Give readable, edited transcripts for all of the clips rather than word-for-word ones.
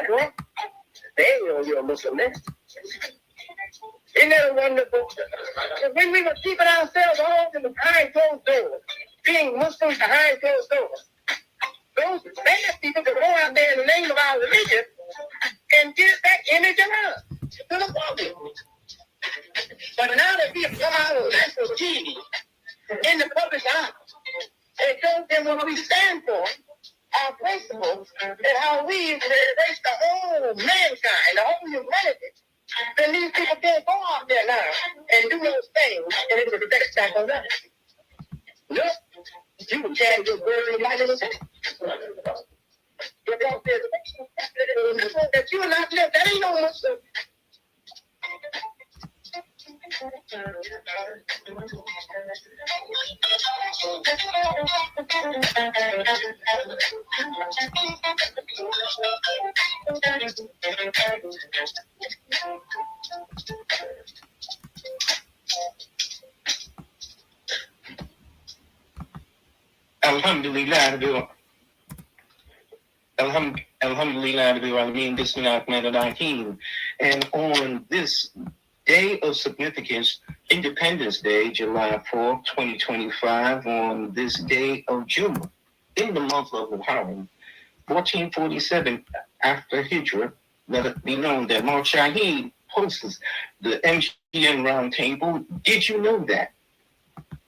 bro. They ain't know you're a Muslim next. Isn't that wonderful? When we were keeping ourselves all in the behind closed doors, being Muslims behind closed doors, those bad people could go out there in the name of our religion and get that image of us to the public. But now that we have come out of national TV in the public eye, and show them what we stand for, our principles, and how we embrace the whole mankind, the whole humanity, then these people can't go out there now and do those things and it will affect back on us. No, you can carry your burden right in the same. Because that you are not left, that ain't no Muslim. Alhamdulillah, and on this day of significance, Independence Day, July 4th, 2025, on this day of Juma, in the month of Muharram, 1447 after Hijrah, let it be known that Mark Shaheed hosts the MGM Roundtable. Did you know that?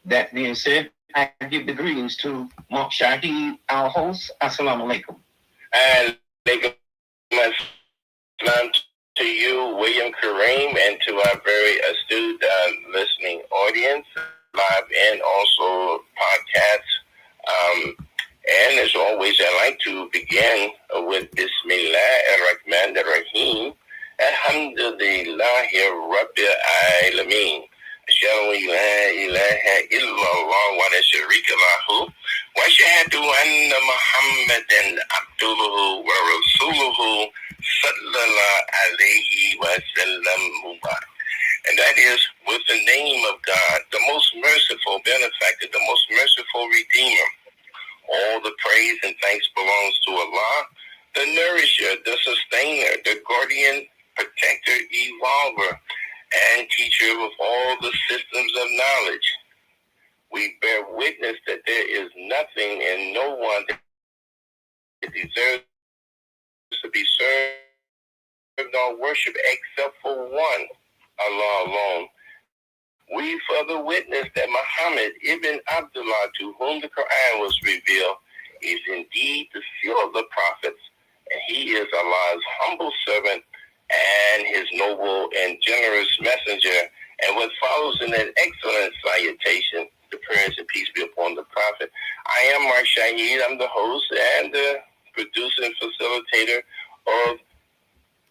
That being said, I give the greetings to Mark Shaheed, our host. Assalamu alaikum. And to you, William Kareem, and to our very astute listening audience, live and also podcasts. And as always, I like to begin with Bismillah ar-Rahman ar-Rahim. Alhamdulillahi Rabbil Alameen. Ashhadu an la ilaha illallah wa la sharika lahu wa ashhadu anna Muhammadan abduhu wa rasuluhu sallallahu alayhi wa sallam. And that is with the name of God, the most merciful benefactor, the most merciful redeemer. All the praise and thanks belongs to Allah, the nourisher, the sustainer, the guardian, protector, evolver, and teacher of all the systems of knowledge. We bear witness that there is nothing and no one that deserves to be served or worshipped except for one, Allah alone. We further witness that Muhammad ibn Abdullah, to whom the Quran was revealed, is indeed the seal of the prophets, and he is Allah's humble servant and his noble and generous messenger. And what follows in an excellent salutation, the prayers and peace be upon the prophet. I am Mark Shaheed. I'm the host and the producer and facilitator of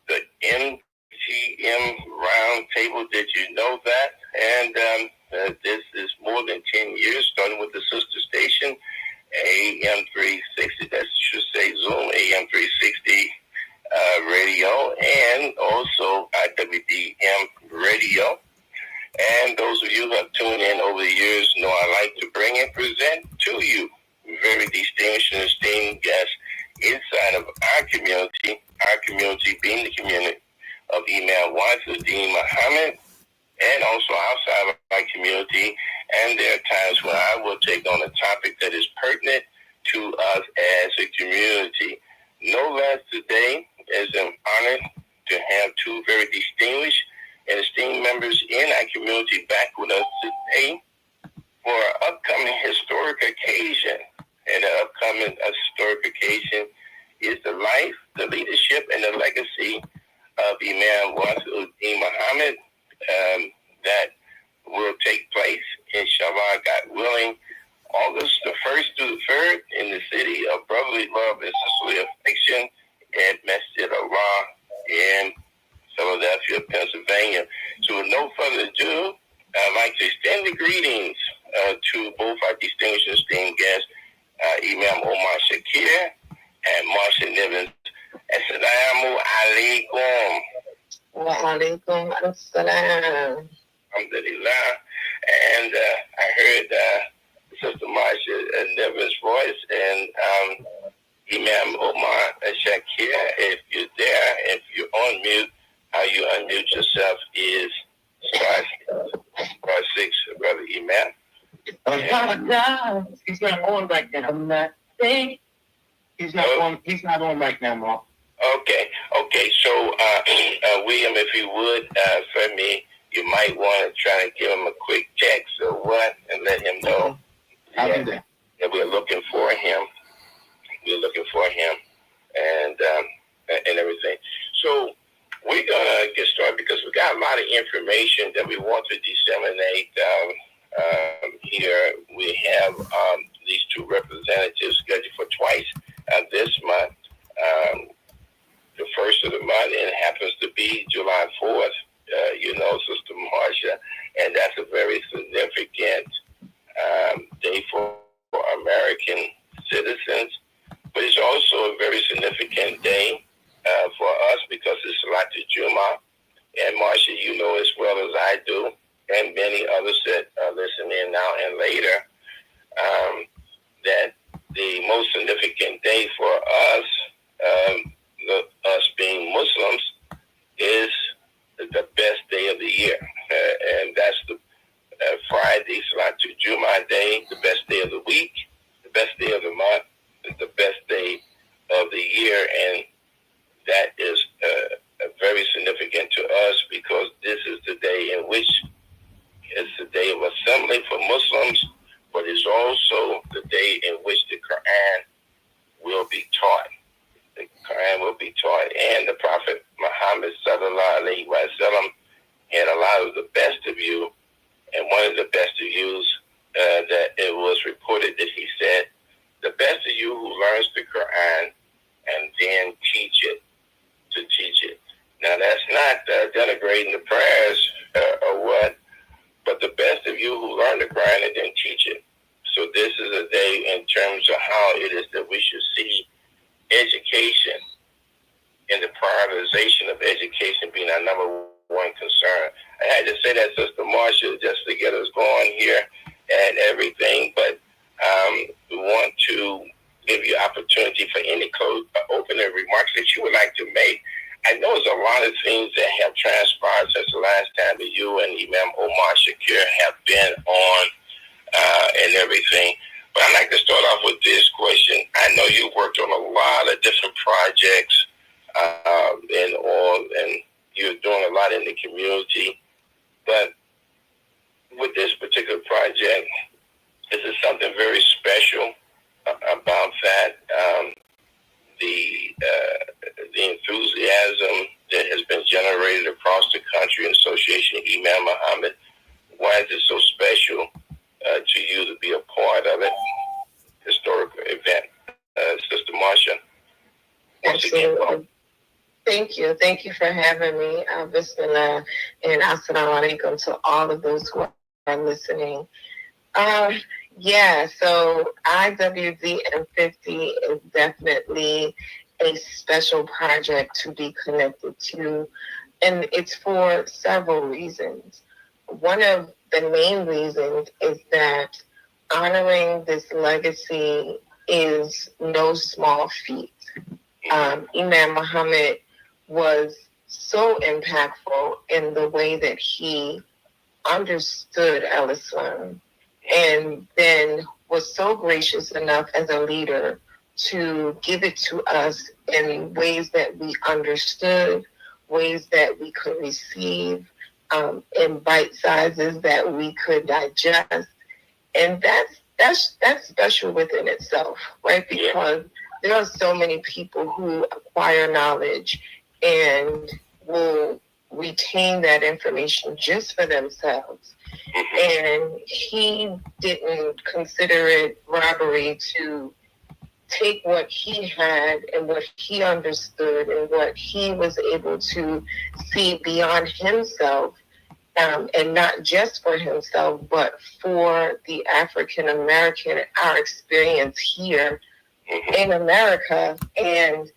the MGM Roundtable. Did you know that? And this is more than 10 years, starting with the sister station, AM360, that should say Zoom, AM360 radio, and also IWDM radio. And those of you who have tuned in over the years know I like to bring and present to you very distinguished and esteemed guests inside of our community being the community of Imam Wazuddin Muhammad, and also outside of my community. And there are times when I will take on a topic that is pertinent to us as a community. No less today is an honor to have two very distinguished and esteemed members in our community back with us today for an upcoming historic occasion. And the upcoming historic occasion is the life, the leadership, and the legacy of Imam Wazuddin Muhammad that will take place, inshallah, God willing, August the 1st through the 3rd in the city of brotherly love and sisterly affection at Masjid Allah in Philadelphia, Pennsylvania. So with no further ado, I'd like to extend the greetings to both our distinguished and esteemed guests, Imam Omar Shakir and Marsha Nivens. Assalamu alaikum. Wa alaikum assalam. Alhamdulillah. And I heard Sister Marsha Nivens' voice, and Imam Omar Shakir, if you there. If you're on mute, how you unmute yourself is star 6, Brother Imam. He's not on right now. I'm not saying he's not on. He's not on right now, Mark. Okay. So, William, if you would, for me, you might want to try to give him a quick text or what, and let him know I'll do that. That we're looking for him. And everything. So we're gonna get started because we got a lot of information that we want to disseminate here. We have these two representatives scheduled for twice this month. The first of the month, and it happens to be July 4th. Sister Marsha, and that's a very significant day for American citizens. But it's also a very significant day for us because it's Salatul Juma. And Marsha, you know as well as I do, and many others that listen in now and later, that the most significant day for us, us being Muslims, is the best day of the year. And that's the Friday, Salatul Juma day, the best day of the week, the best day of the month, the best day of the year. And that is very significant to us because this is the day in which it's the day of assembly for Muslims, but it's also the day in which the Quran will be taught. The Quran will be taught, and the Prophet Muhammad sallallahu alaihi wasallam had a lot of the best of you, and one of the best of yous that it was reported that he said, the best of you who learns the Quran and then teach it. Now that's not denigrating the prayers or what, but the best of you who learn the Quran and then teach it. So this is a day in terms of how it is that we should see education and the prioritization of education being our number one concern. I had to say that, Sister Marsha, just to get us going here and everything, but we want to give you opportunity for any opening remarks that you would like to make. I know there's a lot of things that have transpired since the last time that you and Imam Omar Shakir have been on and everything. But I'd like to start off with this question. I know you worked on a lot of different projects and you're doing a lot in the community. But with this particular project, this is something very special about that. The enthusiasm that has been generated across the country in association with Imam Muhammad. Why is it so special to you to be a part of it? Historical event. Sister Marsha. Absolutely. Thank you. Thank you for having me. Bismillah and assalamu alaikum to all of those who are listening. So IWDM50 is definitely a special project to be connected to, and it's for several reasons. One of the main reasons is that honoring this legacy is no small feat. Imam Muhammad was so impactful in the way that he understood al-Islam, and then was so gracious enough as a leader to give it to us in ways that we understood, ways that we could receive, in bite sizes that we could digest. And that's special within itself, right? Because there are so many people who acquire knowledge and will retain that information just for themselves. And he didn't consider it robbery to take what he had and what he understood and what he was able to see beyond himself, and not just for himself, but for the African American, our experience here in America, and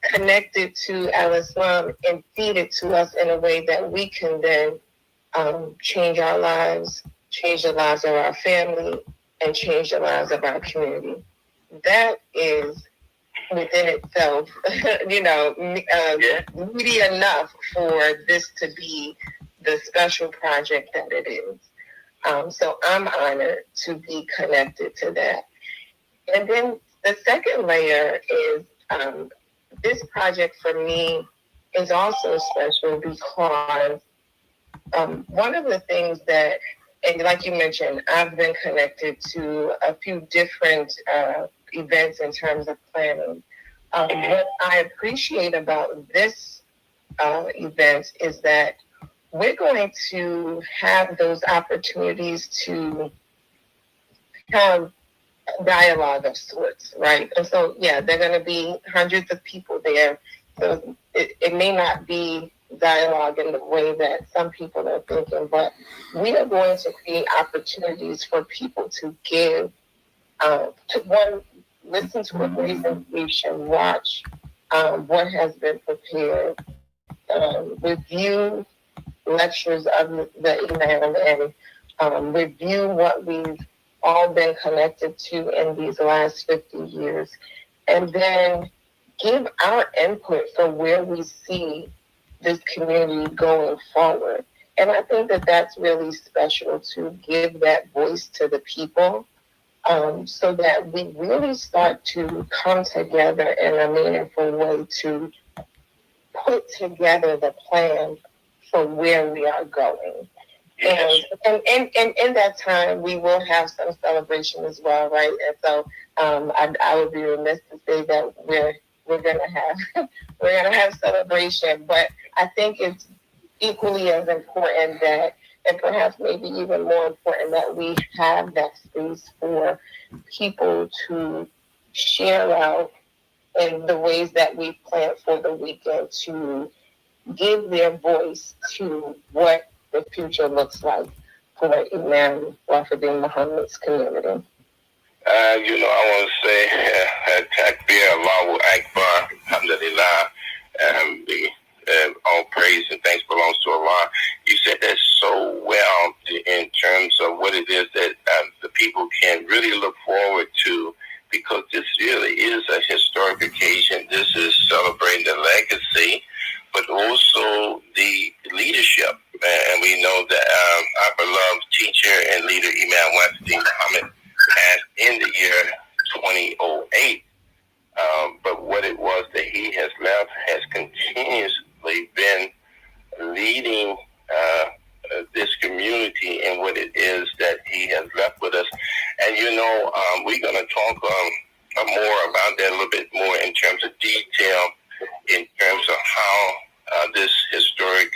connect it to al-Islam and feed it to us in a way that we can then change our lives, change the lives of our family, and change the lives of our community. That is within itself, meaty enough for this to be the special project that it is. So I'm honored to be connected to that. And then the second layer is this project for me is also special because one of the things that, and like you mentioned, I've been connected to a few different events in terms of planning. What I appreciate about this event is that we're going to have those opportunities to have dialogue of sorts, right? And so, yeah, there are going to be hundreds of people there. So it may not be dialogue in the way that some people are thinking, but we are going to create opportunities for people to give, listen to a presentation, watch what has been prepared, review lectures of the Imam, and review what we've all been connected to in these last 50 years, and then give our input for where we see this community going forward. And I think that that's really special, to give that voice to the people, so that we really start to come together in a meaningful way to put together the plan for where we are going. Yes. And in that time, we will have some celebration as well, right? And so I would be remiss to say that we're gonna have celebration, but I think it's equally as important that, and perhaps maybe even more important, that we have that space for people to share out in the ways that we plan for the weekend, to give their voice to what the future looks like for Imam Wafaddin Muhammad's community. I want to say, Takbir, Allahu Akbar, Alhamdulillah, all praise and thanks belongs to Allah. You said that so well in terms of what it is that the people can really look forward to, because this really is a historic occasion. This is celebrating the legacy, but also the leadership. And we know that our beloved teacher and leader, Imam Wafaddin Muhammad, passed in the year 2008. But what it was that he has left has continuously been leading this community and what it is that he has left with us. And, we're going to talk more about that a little bit more in terms of detail, in terms of how this historic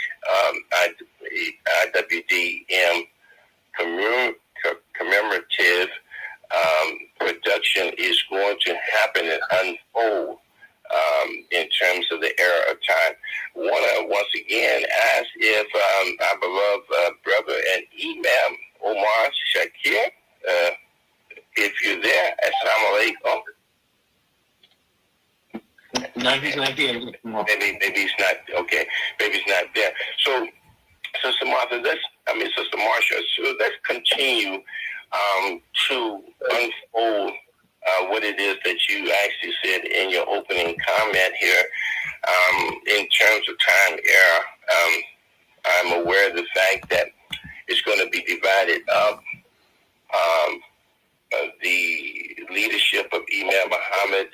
IWDM commemorative production is going to happen and unfold in terms of the era of time. I want to once again ask if our beloved brother and Imam Omar Shakir, if you're there. Assalamu alaikum. No, he's not there. Maybe he's not. Okay, maybe he's not there. So, Sister Martha, Sister Marsha, so let's continue to unfold what it is that you actually said in your opening comment here. In terms of time era, I'm aware of the fact that it's going to be divided up. The leadership of Imam Muhammad,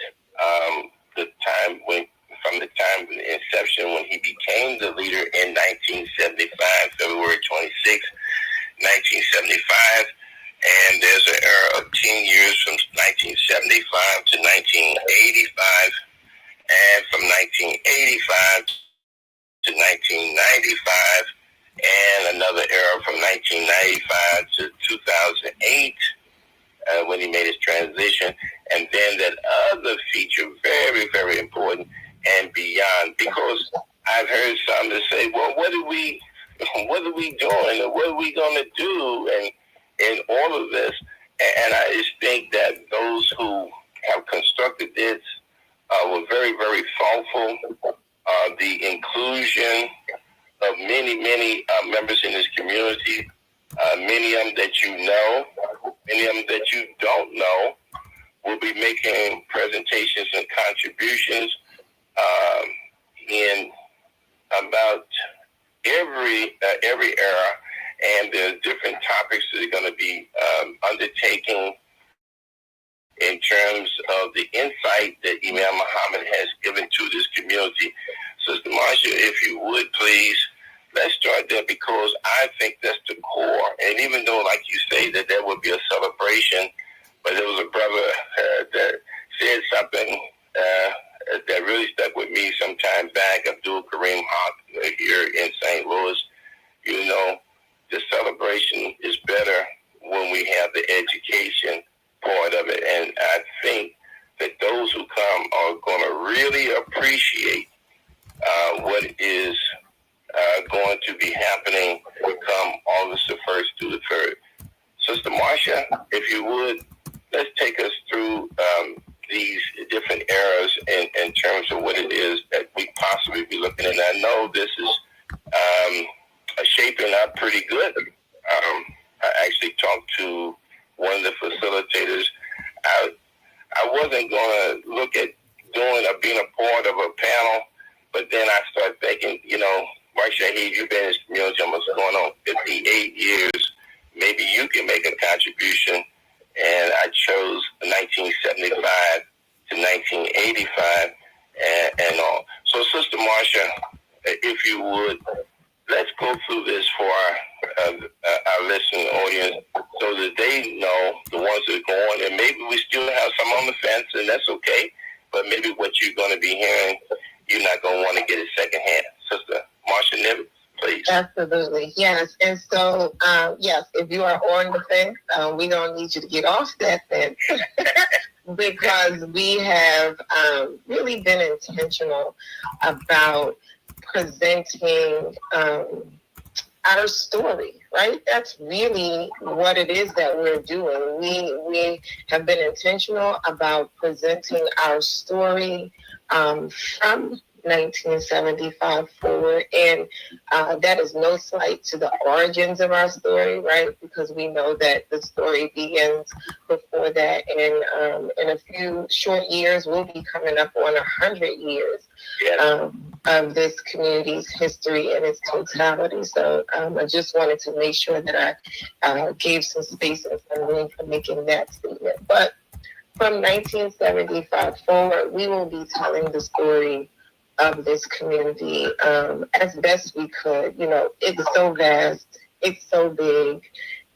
from the time of the inception when he became the leader in 1975, February 26, 1975. And there's an era of 10 years from 1975 to 1985, and from 1985 to 1995, and another era from 1995 to 2008, when he made his transition. And then that other feature, very, very important, and beyond, because I've heard some that say, well, what are we doing, and what are we going to do, and in all of this. And I just think that those who have constructed this were very, very thoughtful. The inclusion of many, many members in this community, many of them that you know, many of them that you don't know, will be making presentations and contributions in about every era, and there's different topics that are going to be undertaking in terms of the insight that Imam Muhammad has given to this community. Sister Marsha, if you would please, let's start there, because I think that's the core. And even though, like you say, that there would be a celebration, but there was a brother that said something that really stuck with me some time back, Abdul Kareem Haq, here in St. Louis. You know, the celebration is better when we have the education part of it. And I think that those who come are going to really appreciate what is going to be happening come August the 1st through the 3rd. Sister Marsha, if you would, let's take us through these different eras in terms of what it is that we possibly be looking at. And I know this is shaping up pretty good. I actually talked to one of the facilitators. I wasn't going to look at doing or being a part of a panel, but then I started thinking, you know, Mark Shaheed, you've been in this community almost going on 58 years. Maybe you can make a contribution. And I chose 1975 to 1985 and all. So, Sister Marsha, if you would, let's go through this for our listening audience so that they know, the ones that are going, and maybe we still have some on the fence, and that's okay, but maybe what you're going to be hearing, you're not going to want to get it secondhand. Sister Marsha Niven, please. Absolutely, yes. And so, yes, if you are on the fence, we don't need you to get off that fence because we have really been intentional about presenting our story, right? That's really what it is that we're doing. We have been intentional about presenting our story from 1975 forward, and that is no slight to the origins of our story, right? Because we know that the story begins before that, and in a few short years, we'll be coming up on 100 years of this community's history in its totality. So I just wanted to make sure that I gave some space and some room for making that statement. But from 1975 forward, we will be telling the story of this community as best we could. You know, it's so vast, it's so big,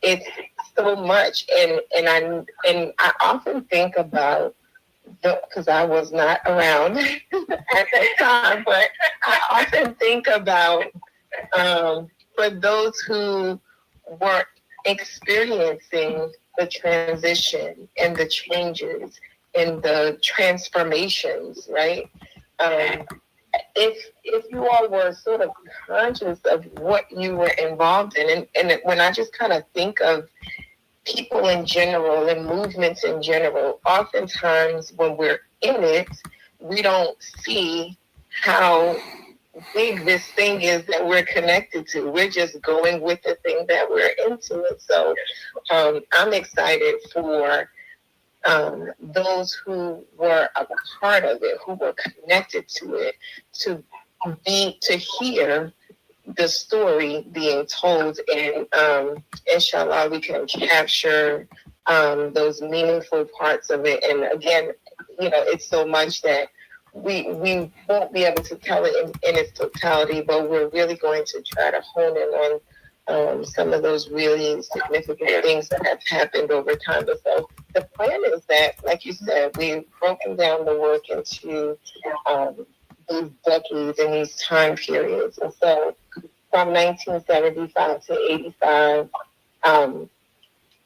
it's so much, and I often think about, because I was not around at that time, but I often think about for those who were experiencing the transition and the changes and the transformations, right? If you all were sort of conscious of what you were involved in, and when I just kind of think of people in general and movements in general, oftentimes when we're in it, we don't see how big this thing is that we're connected to. We're just going with the thing that we're into. And so I'm excited for those who were a part of it, who were connected to it, to hear the story being told, and inshallah we can capture those meaningful parts of it. And again, you know, it's so much that we won't be able to tell it in its totality, but we're really going to try to hone in on some of those really significant things that have happened over time. But so the plan is that, like you said, we've broken down the work into these decades and these time periods. And so from 1975 to 85,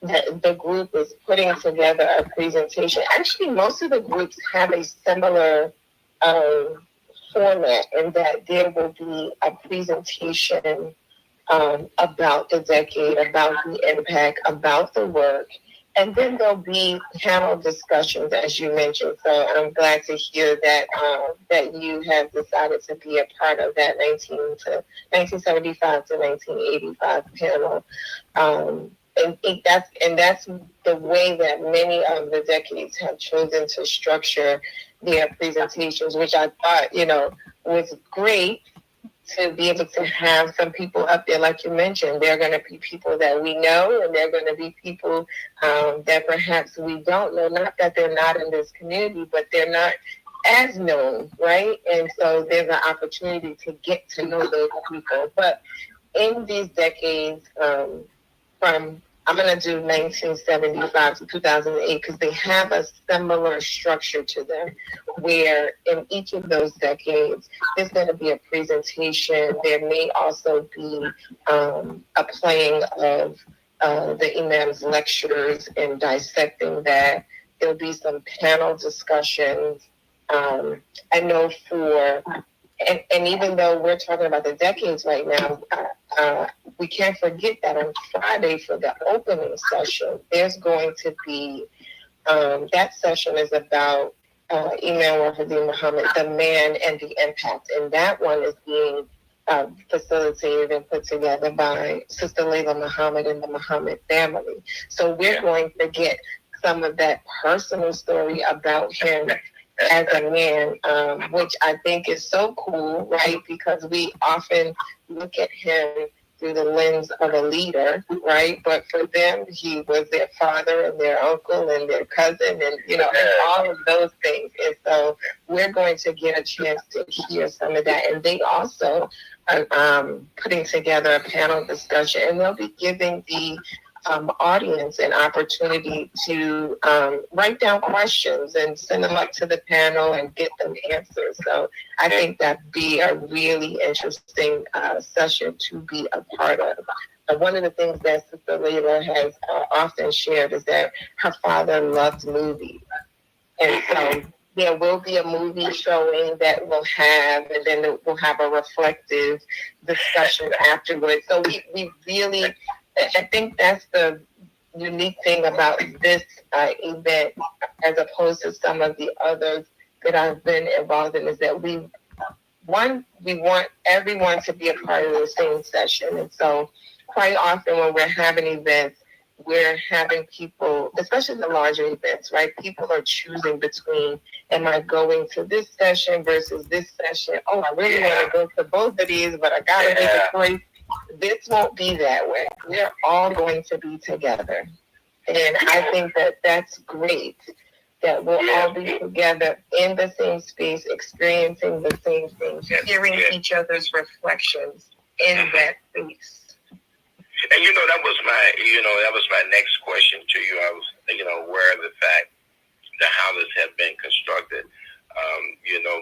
the group is putting together a presentation. Actually, most of the groups have a similar format, in that there will be a presentation about the decade, about the impact, about the work, and then there'll be panel discussions, as you mentioned. So I'm glad to hear that that you have decided to be a part of that 1975 to 1985 panel. that's the way that many of the decades have chosen to structure their presentations, which I thought, was great to be able to have some people up there, like you mentioned. They're going to be people that we know, and they're going to be people that perhaps we don't know. Not that they're not in this community, but they're not as known, right? And so there's an opportunity to get to know those people. But in these decades, from I'm going to do 1975 to 2008 because they have a similar structure to them, where in each of those decades, there's going to be a presentation. There may also be a playing of the Imam's lectures and dissecting that. There'll be some panel discussions. I know and even though we're talking about the decades right now, we can't forget that on Friday for the opening session, there's going to be, that session is about Imam Waheed Muhammad, the man and the impact. And that one is being facilitated and put together by Sister Layla Muhammad and the Muhammad family. So we're going to get some of that personal story about him as a man, which I think is so cool, right? Because we often look at him through the lens of a leader, right? But for them, he was their father and their uncle and their cousin and, and all of those things. And so we're going to get a chance to hear some of that. And they also are putting together a panel discussion, and they'll be giving the audience an opportunity to write down questions and send them up to the panel and get them answers. So I think that'd be a really interesting session to be a part of. One of the things that Sister Layla has often shared is that her father loved movies. And so there will be a movie showing that we'll have, and then we'll have a reflective discussion afterwards. So we really... I think that's the unique thing about this event, as opposed to some of the others that I've been involved in, is that we want everyone to be a part of the same session. And so quite often when we're having events, we're having people, especially the larger events, right? People are choosing between, am I going to this session versus this session? Oh, I really want to go to both of these, but I got to make a choice. This won't be that way. We're all going to be together. And I think that that's great, that we'll all be together in the same space, experiencing the same things, hearing each other's reflections in that space. And that was my next question to you. I was, aware of the fact that how this had been constructed.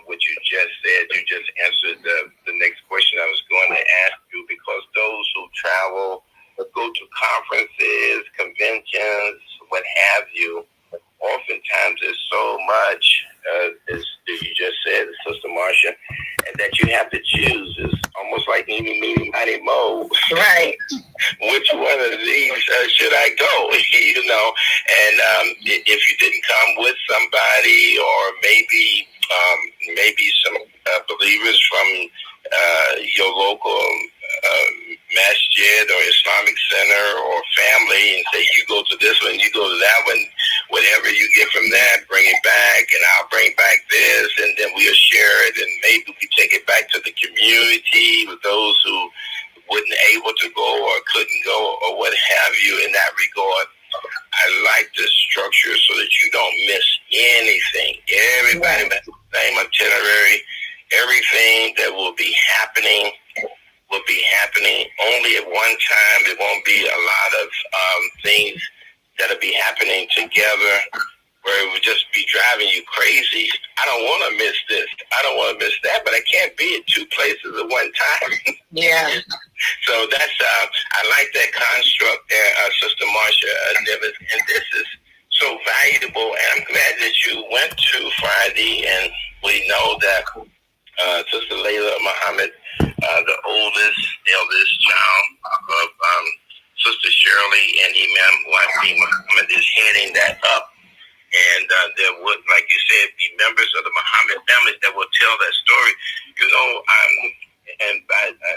What you just said, you just answered the next question I was going to ask you, because those who travel, go to conferences, conventions, what have you, oftentimes there's so much, as you just said, Sister Marcia, and that you have to choose. It's almost like Eeny, Meeny, Miny, Mo. Right. Which one of these should I go? And if you didn't come with somebody, or maybe some believers from your local masjid or Islamic center or family, and say, you go to this one, you go to that one, whatever you get from that, bring it back, and I'll bring back this, and then we'll share it, and maybe we take it back to the community with those who wasn't able to go or couldn't go or what have you in that regard. I like the structure so that you don't miss anything. Everybody has the same itinerary. Everything that will be happening only at one time. It won't be a lot of things that'll be happening together where it would just be driving you crazy. I don't want to miss this. I don't want to miss that, but I can't be at two places at one time. Yeah. So that's, I like that construct there, Sister Marcia Nivis, and this is so valuable, and I'm glad that you went to Friday, and we know that Sister Layla Muhammad, the eldest child of Sister Shirley and Imam Waheed Muhammad, is heading that up. And there would, like you said, be members of the Muhammad families that will tell that story. And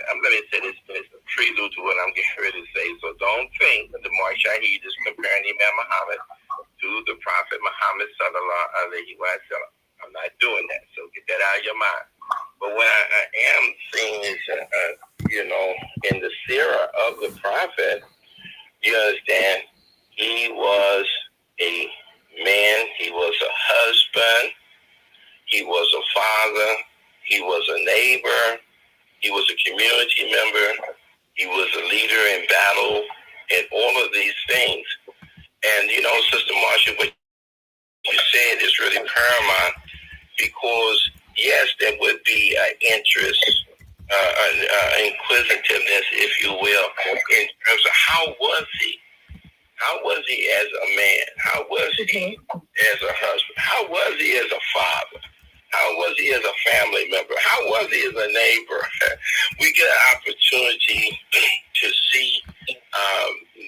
I'm going to say this, it's a prelude to what I'm getting ready to say. So don't think that the Mark But what I am seeing is, in the seerah of the prophet, you understand, he was a man, he was a husband, he was a father, he was a neighbor, he was a community member, he was a leader in battle, and all of these things. And, Sister Marsha, what you said is really paramount, because, yes, there would be interest, inquisitiveness, if you will, in terms of how was he? How was he as a man? How was he as a husband? How was he as a father? How was he as a family member? How was he as a neighbor? We get an opportunity to see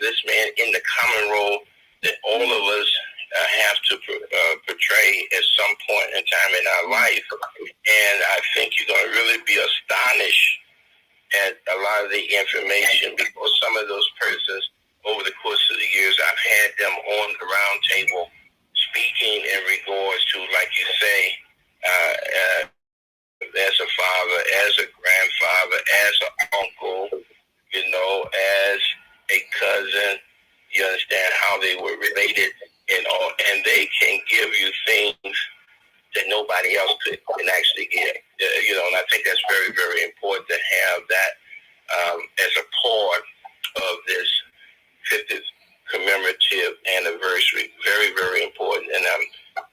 this man in the common role that all of us have to portray at some point in time in our life. And I think you're going to really be astonished at a lot of the information, because some of those persons, over the course of the years, I've had them on the round table speaking in regards to, like you say, as a father, as a grandfather, as an uncle, as a cousin. You understand how they were related and all, and they can give you things that nobody else can actually give. And I think that's very, very important to have that as a part of this 50th commemorative anniversary. Very, very important, and I'm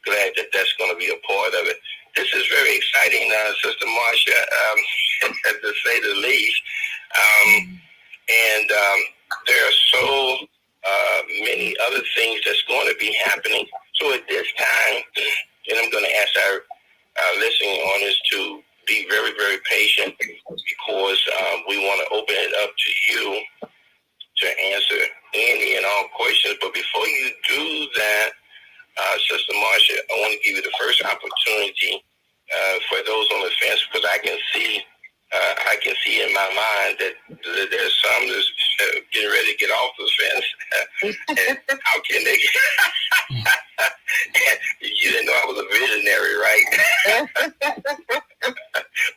glad that that's going to be a part of it. This is very exciting, Sister Marsha, to say the least. And there are so many other things that's going to be happening. So at this time, and I'm going to ask our listening audience to be very, very patient, because we want to open it up to you to answer any and all questions. But before you do that, Sister Marsha, I want to give you the first opportunity for those on the fence, because I can see in my mind that there's some that's getting ready to get off the fence. And how can they you didn't know I was a visionary, right?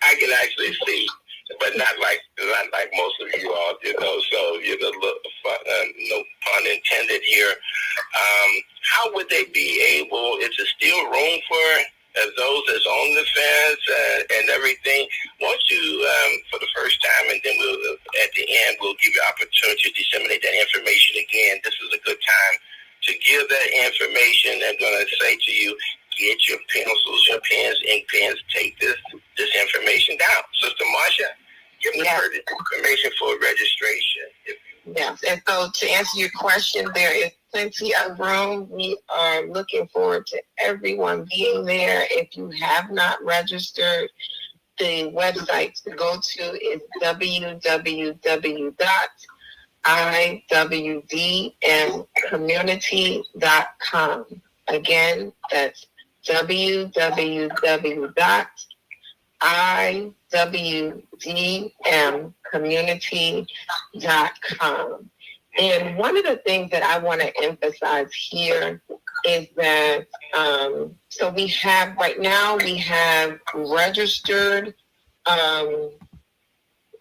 I can actually see, but not like most of you all do, so you're the no pun intended here. How would they be able, is there still room for those that's on the fence and everything? Won't you, for the first time, and then we'll, at the end, we'll give you opportunity to disseminate that information again. This is a good time to give that information. I'm going to say to you, get your pencils, your pens, ink pens, take this information down. Sister Marsha, give them the information for registration. Yes, and so to answer your question, there is plenty of room. We are looking forward to everyone being there. If you have not registered, the website to go to is www.IWDMcommunity.com. Again, that's www.IWDMcommunity.com. And one of the things that I want to emphasize here is that, so we have, right now, we have registered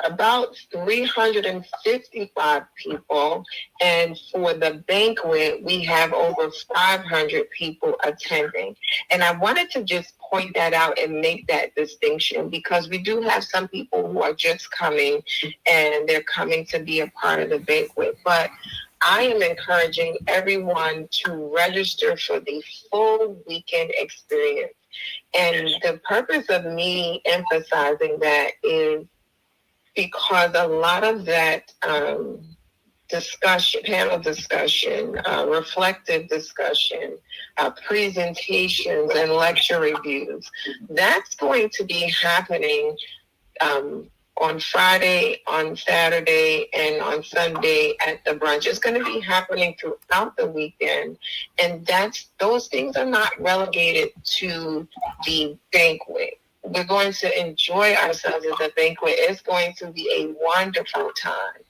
about 355 people, and for the banquet, we have over 500 people attending. And I wanted to just point that out and make that distinction, because we do have some people who are just coming, and they're coming to be a part of the banquet. But I am encouraging everyone to register for the full weekend experience. And the purpose of me emphasizing that is because a lot of that discussion, panel discussion, reflective discussion, presentations, and lecture reviews, that's going to be happening on Friday, on Saturday, and on Sunday at the brunch. It's going to be happening throughout the weekend, and those things are not relegated to the banquet. We're going to enjoy ourselves at the banquet. It's going to be a wonderful time.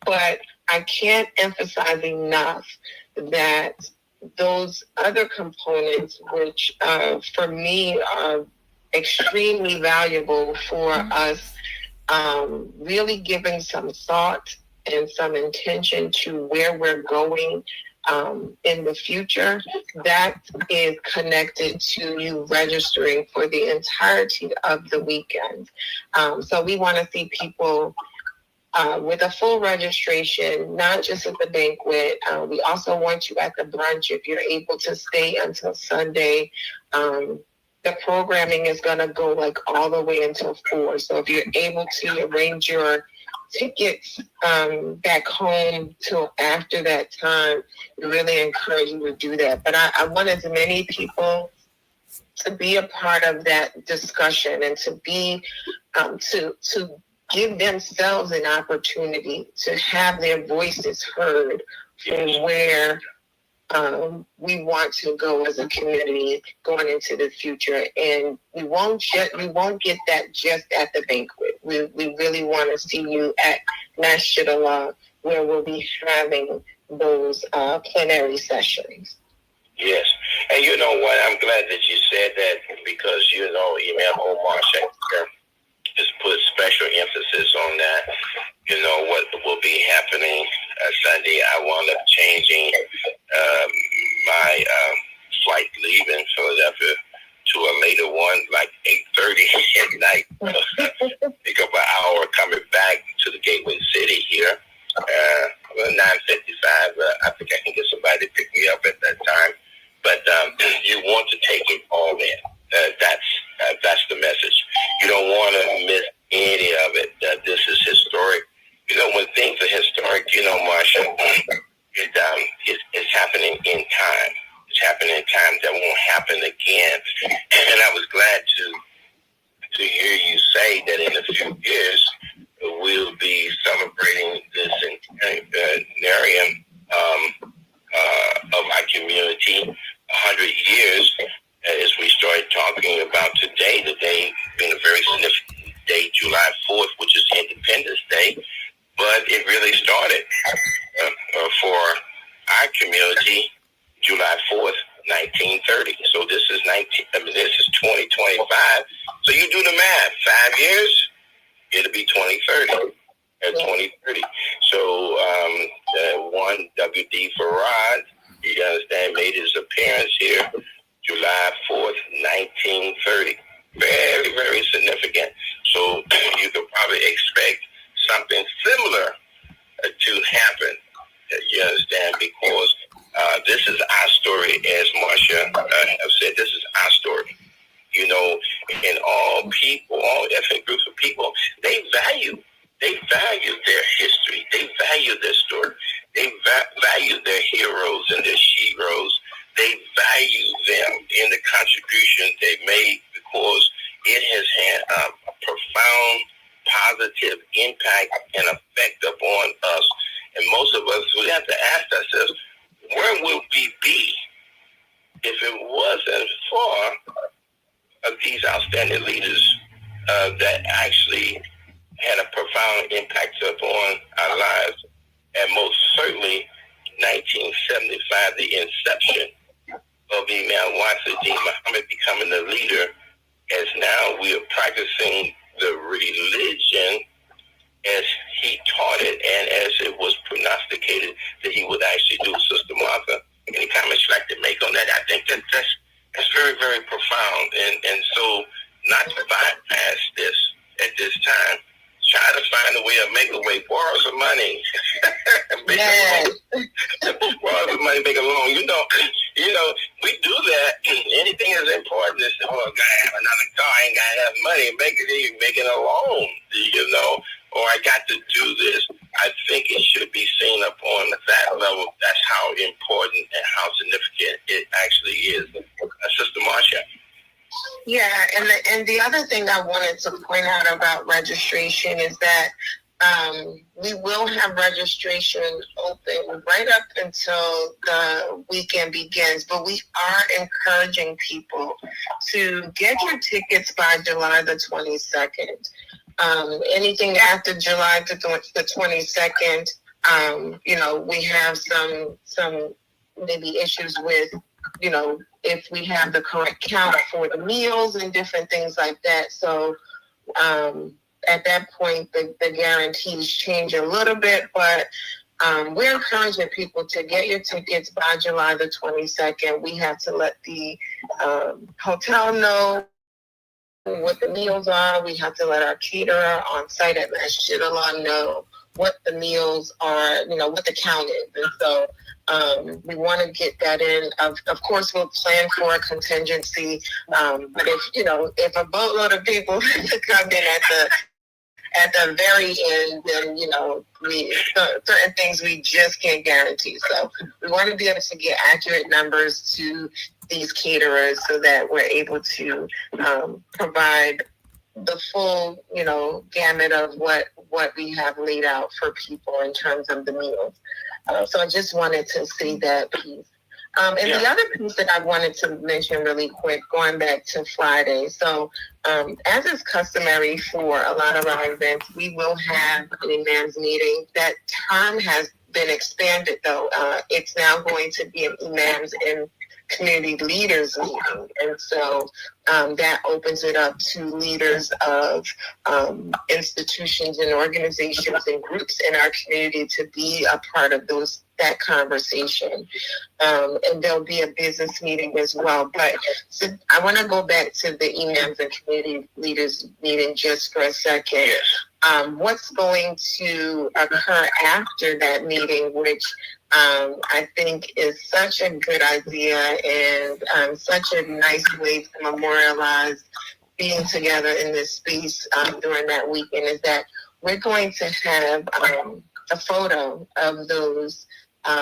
But I can't emphasize enough that those other components, which for me are extremely valuable for us really giving some thought and some intention to where we're going in the future. That is connected to you registering for the entirety of the weekend. So we want to see people with a full registration, not just at the banquet. We also want you at the brunch if you're able to stay until Sunday. The programming is going to go like all the way until 4. So if you're able to arrange your tickets back home till after that time, we really encourage you to do that. But I want as many people to be a part of that discussion and to be to give themselves an opportunity to have their voices heard from where we want to go as a community going into the future. And we won't get that just at the banquet. We really want to see you at Masjid Allah, where we'll be having those plenary sessions. Yes. And you know what? I'm glad that you said that, because, you know, Imam Omar Shaheed has put special emphasis on that. You know, what will be happening Sunday. I wound up changing my flight leaving Philadelphia to a later one, like 8:30 at night. Pick up an hour coming back to the Gateway City here. 9:55. I think I can get somebody to pick me up at that time. But you want to take it all in. That's the message. You don't want to miss any of it. This is historic. You know, when things are historic, you know, Marsha, it's happening in time. It's happening in time that won't happen again. And I was glad to hear you say that in a few years we'll be celebrating this centenarian of our community, 100 years, as we started talking about today. Today being a very significant day, July 4th, which is Independence Day. But it really started for our community July 4th, 1930. So this is 2025. So you do the math. 5 years, it'll be 2030. At 2030. So one W.D. Farad, you understand, made his appearance here July 4th, 1930. Very, very significant. So you could probably expect something similar to happen. You understand, because this is our story, as Marsha have said. This is our story. You know, and all people, all ethnic groups of people, they value their history. They value their story. They value their heroes and their sheroes. They value them in the contribution they made, because it has had a profound positive impact and effect upon us. And most of us, we have to ask ourselves, where would we be if it wasn't for these outstanding leaders that actually had a profound impact upon our lives? And most certainly 1975, the inception of Imam Wasidin Muhammad becoming the leader, as now we are practicing the religion as he taught it and as it was prognosticated that he would actually do. Sister Martha, any comments you'd like to make on that? I think that's very, very profound. And so not to bypass this at this time, try to find a way of make a way, borrow some money, borrow some money, make a loan. You know, we do that. Anything is important. Is, oh, I gotta have another car. I ain't gotta have money. Make it a loan. You know, or I got to do this. I think it should be seen upon that level. That's how important and how significant it actually is, Sister Marsha. Yeah, and the other thing I wanted to point out about registration is that we will have registration open right up until the weekend begins, but we are encouraging people to get your tickets by July the 22nd. Anything after July the 22nd, you know, we have some maybe issues with if we have the correct count for the meals and different things like that. So at that point, the guarantees change a little bit, but we're encouraging people to get your tickets by July the 22nd. We have to let the hotel know what the meals are. We have to let our caterer on site at Masjid Allah know what the meals are, what the count is. And so we want to get that in. Of course, we'll plan for a contingency. But if a boatload of people come in at the very end, then, certain things we just can't guarantee. So we want to be able to get accurate numbers to these caterers so that we're able to provide the full, gamut of what we have laid out for people in terms of the meals. So I just wanted to say that piece. The other piece that I wanted to mention really quick, going back to Friday. So as is customary for a lot of our events, we will have an imams meeting. That term has been expanded, though. It's now going to be an imams and community leaders meeting. And so that opens it up to leaders of institutions and organizations and groups in our community to be a part of that conversation. And there'll be a business meeting as well. But so I want to go back to the imams and community leaders meeting just for a second. Yes. What's going to occur after that meeting, which I think is such a good idea and such a nice way to memorialize being together in this space during that weekend, is that we're going to have a photo of those.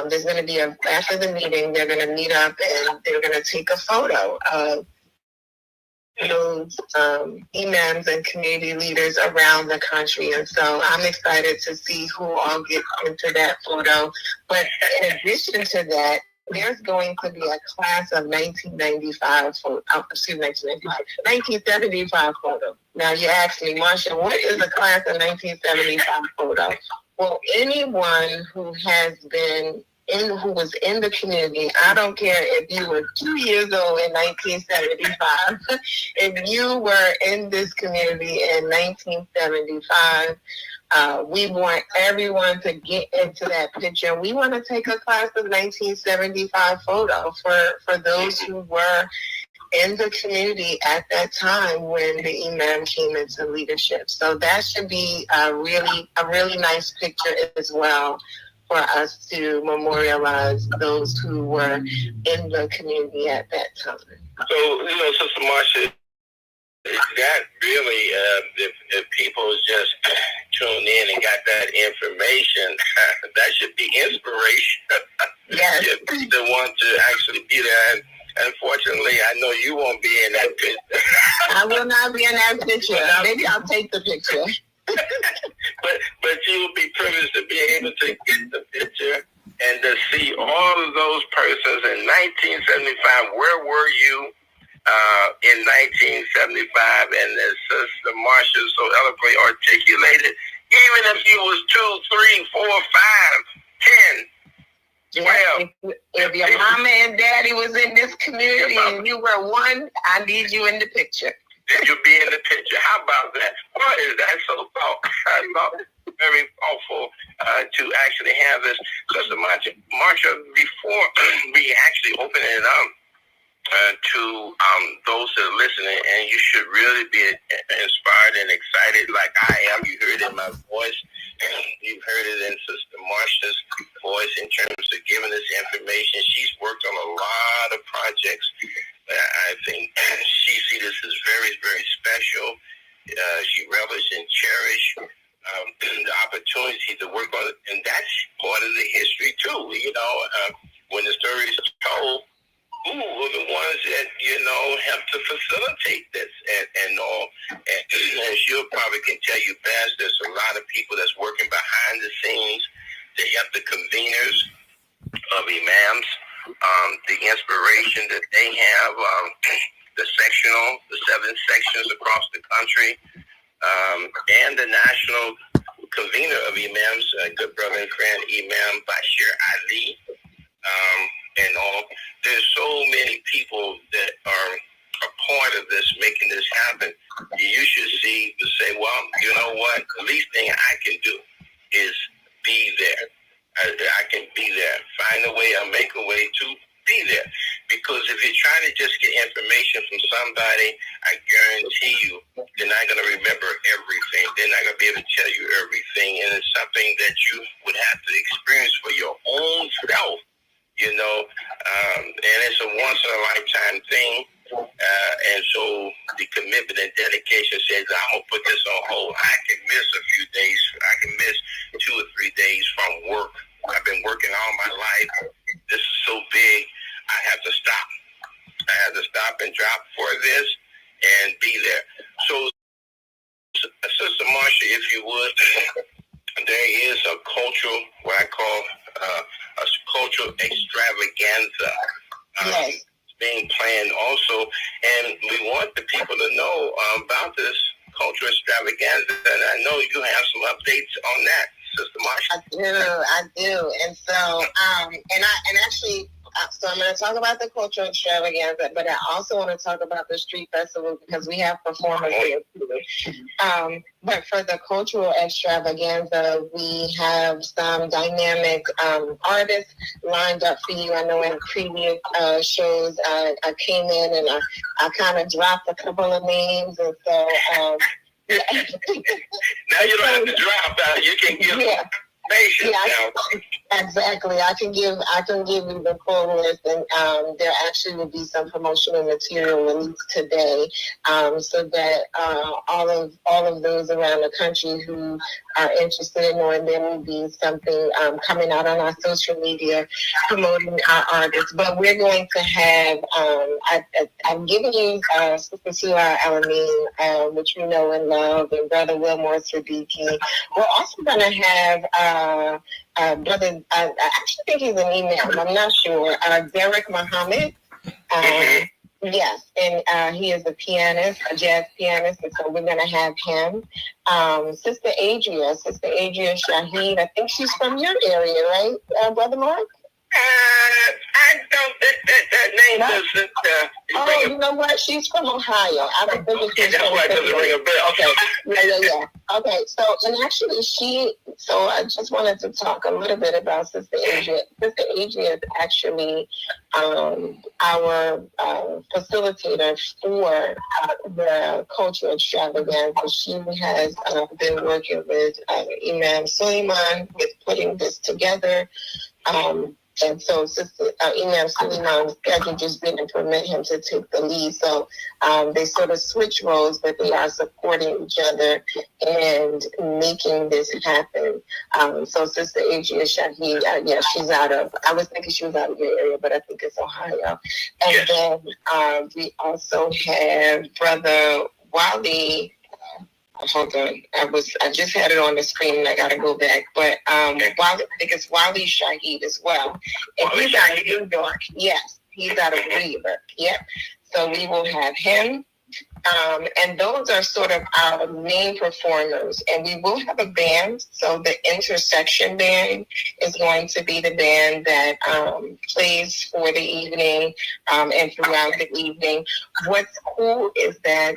There's going to be after the meeting, they're going to meet up and they're going to take a photo of those imams and community leaders around the country. And so I'm excited to see who all gets into that photo. But in addition to that, there's going to be a class of 1975 photo. Now you ask me, Marsha, what is a class of 1975 photo? Well, anyone who was in the community, I don't care if you were 2 years old in 1975, if you were in this community in 1975, we want everyone to get into that picture. We want to take a class of 1975 photo for those who were in the community at that time when the imam came into leadership. So that should be a really nice picture as well for us to memorialize those who were in the community at that time. So, Sister Marsha, that really, if people just tuned in and got that information, that should be inspiration. Yes. Be the one to actually be there. Unfortunately, I know you won't be in that picture. I will not be in that picture. Maybe I'll take the picture. but you'll be privileged to be able to get the picture and to see all of those persons in 1975. Where were you in 1975? And as Sister Marsha so eloquently articulated, even if you was 2, 3, 4, 5, 10. Well, if your mama and daddy was in this community and you were one, I need you in the picture. Did you be in the picture? How about that? Why is that so very thoughtful to actually have this? Sister Marsha, before we actually open it up to those that are listening, and you should really be inspired and excited like I am. You heard it in my voice. You've heard it in Sister Marsha's voice in terms of giving this information. She's worked on a lot of projects. I think she sees this as very, very special. She relishes and cherishes the opportunity to work on it. And that's part of the history, too. When the story is told, who are the ones that, have to facilitate this and all. And she'll probably can tell you best, there's a lot of people that's working behind the scenes to help the conveners of imams, the inspiration that they have, the 7 sections across the country, and the national convener of imams, good brother and friend, Imam Bashir Ali. and all. There's so many people that are a part of this, making this happen. You should see to say, well, you know what? The least thing I can do is be there. I can be there. Find a way or make a way to be there. Because if you're trying to just get information from somebody, I guarantee you, they're not going to remember everything. They're not going to be able to tell you everything. And it's something that you would have to experience for your own self, you know. And it's a once-in-a-lifetime thing. And so the commitment and dedication says, I'm going to put this on hold. I can miss a few days. I can miss 2 or 3 days from work. I've been working all my life. This is so big. I have to stop. I have to stop and drop for this and be there. So, Sister Marsha, if you would, there is a cultural, what I call a cultural extravaganza. Yes. Being planned also, and we want the people to know about this cultural extravaganza, and I know you have some updates on that, Sister Marsha. I do. And so, so I'm going to talk about the cultural extravaganza, but I also want to talk about the street festival because we have performers here too. But for the cultural extravaganza, we have some dynamic artists lined up for you. I know in previous shows I came in and I kind of dropped a couple of names, and so yeah. Now you don't have to drop out. You can give information now. Exactly. I can give you the full list, and there actually will be some promotional material released today, so that all of those around the country who are interested in knowing, there will be something coming out on our social media promoting our artists. But we're going to have I'm giving you Sister Sua Alameen, which we know and love, and Brother Wilmore Siddiqui. We're also going to have brother, I actually think he's an email, I'm not sure, Derek Muhammad. Yes, and he is a pianist, a jazz pianist, and so we're going to have him. Sister Adria Shaheed, I think she's from your area, right, Brother Mark? I don't, that name doesn't, you know what? She's from Ohio. I don't think she's that's why it doesn't ring a bell. Okay. Yeah. Okay, so, and actually so I just wanted to talk a little bit about Sister Adria. Sister Adria is actually our facilitator for the cultural extravaganza. She has been working with Imam Suleiman with putting this together. And so Sister Imam Suleiman's schedule just didn't permit him to take the lead. So they sort of switch roles, but they are supporting each other and making this happen. So Sister Adria Shaheed, she's I was thinking she was out of your area, but I think it's Ohio. And then we also have Brother Wally. Hold on, I just had it on the screen and I gotta go back. But Wally, I think it's Wally Shaheed as well. And he's out of New York. Yes, he's out of New York. Yep. So we will have him. And those are sort of our main performers. And we will have a band. So the Intersection Band is going to be the band that plays for the evening and throughout the evening. What's cool is that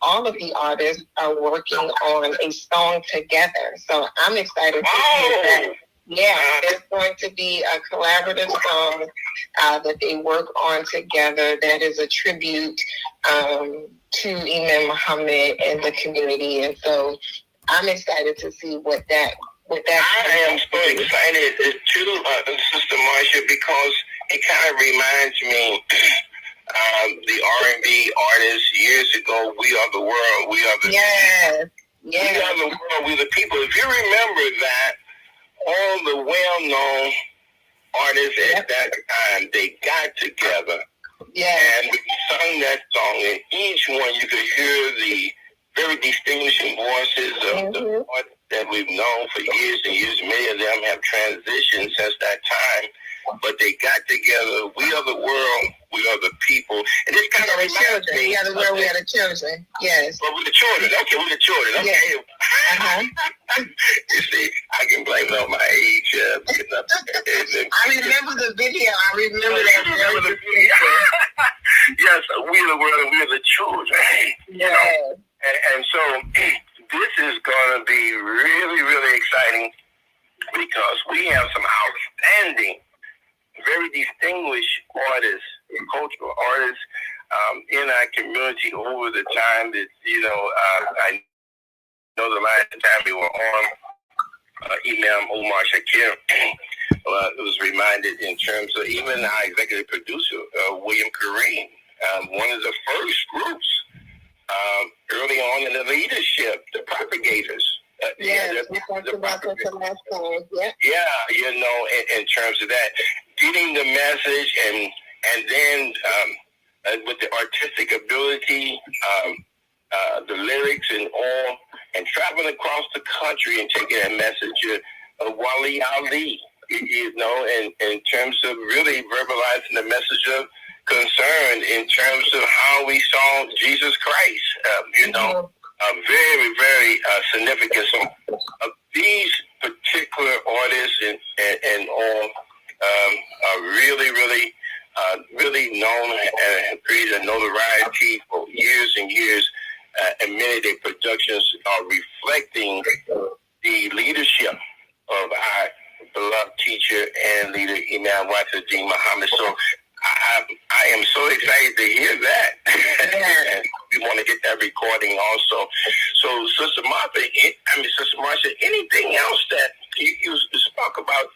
all of the artists are working on a song together. So I'm excited to hear that. Yeah, there's going to be a collaborative song that they work on together that is a tribute to Imam Muhammad and the community. And so I'm excited to see what that I am so excited too, Sister Marsha, because it kind of reminds me the R&B artists years ago. We are the world. We are the we are the world. We the people. If you remember that, all the well-known artists at that time, they got together and sung that song. And each one, you could hear the very distinguishing voices of the artists that we've known for years and years. Many of them have transitioned since that time. But they got together. We are the world. We are the people. And this kind of reminds me. We are the world. We are the children. Yes. But we're the children. Okay, we're the children. Okay. Yes. You see, I can blame it on my age. I remember the video. I remember that. Yes, we're the world and we're the children. You know? And so this is going to be really, really exciting because we have some outstanding, very distinguished artists, cultural artists in our community over the time that, I know the last time we were on, Imam Omar Shaheed was reminded in terms of even our executive producer, William Kareem, one of the first groups early on in the leadership, the propagators. We talked about that the last time. Yeah, in terms of that, getting the message and then with the artistic ability, the lyrics and all, and traveling across the country and taking that message of Wali Ali, in terms of really verbalizing the message of concern in terms of how we saw Jesus Christ, very, very significant. So these particular artists and all are really, really, really known and have created a notoriety for years and years. And many of their productions are reflecting the leadership of our beloved teacher and leader, Imam Shaheed Muhammad. So I am so excited to hear that. And we want to get that recording also. So, Sister Marsha, anything else that you spoke about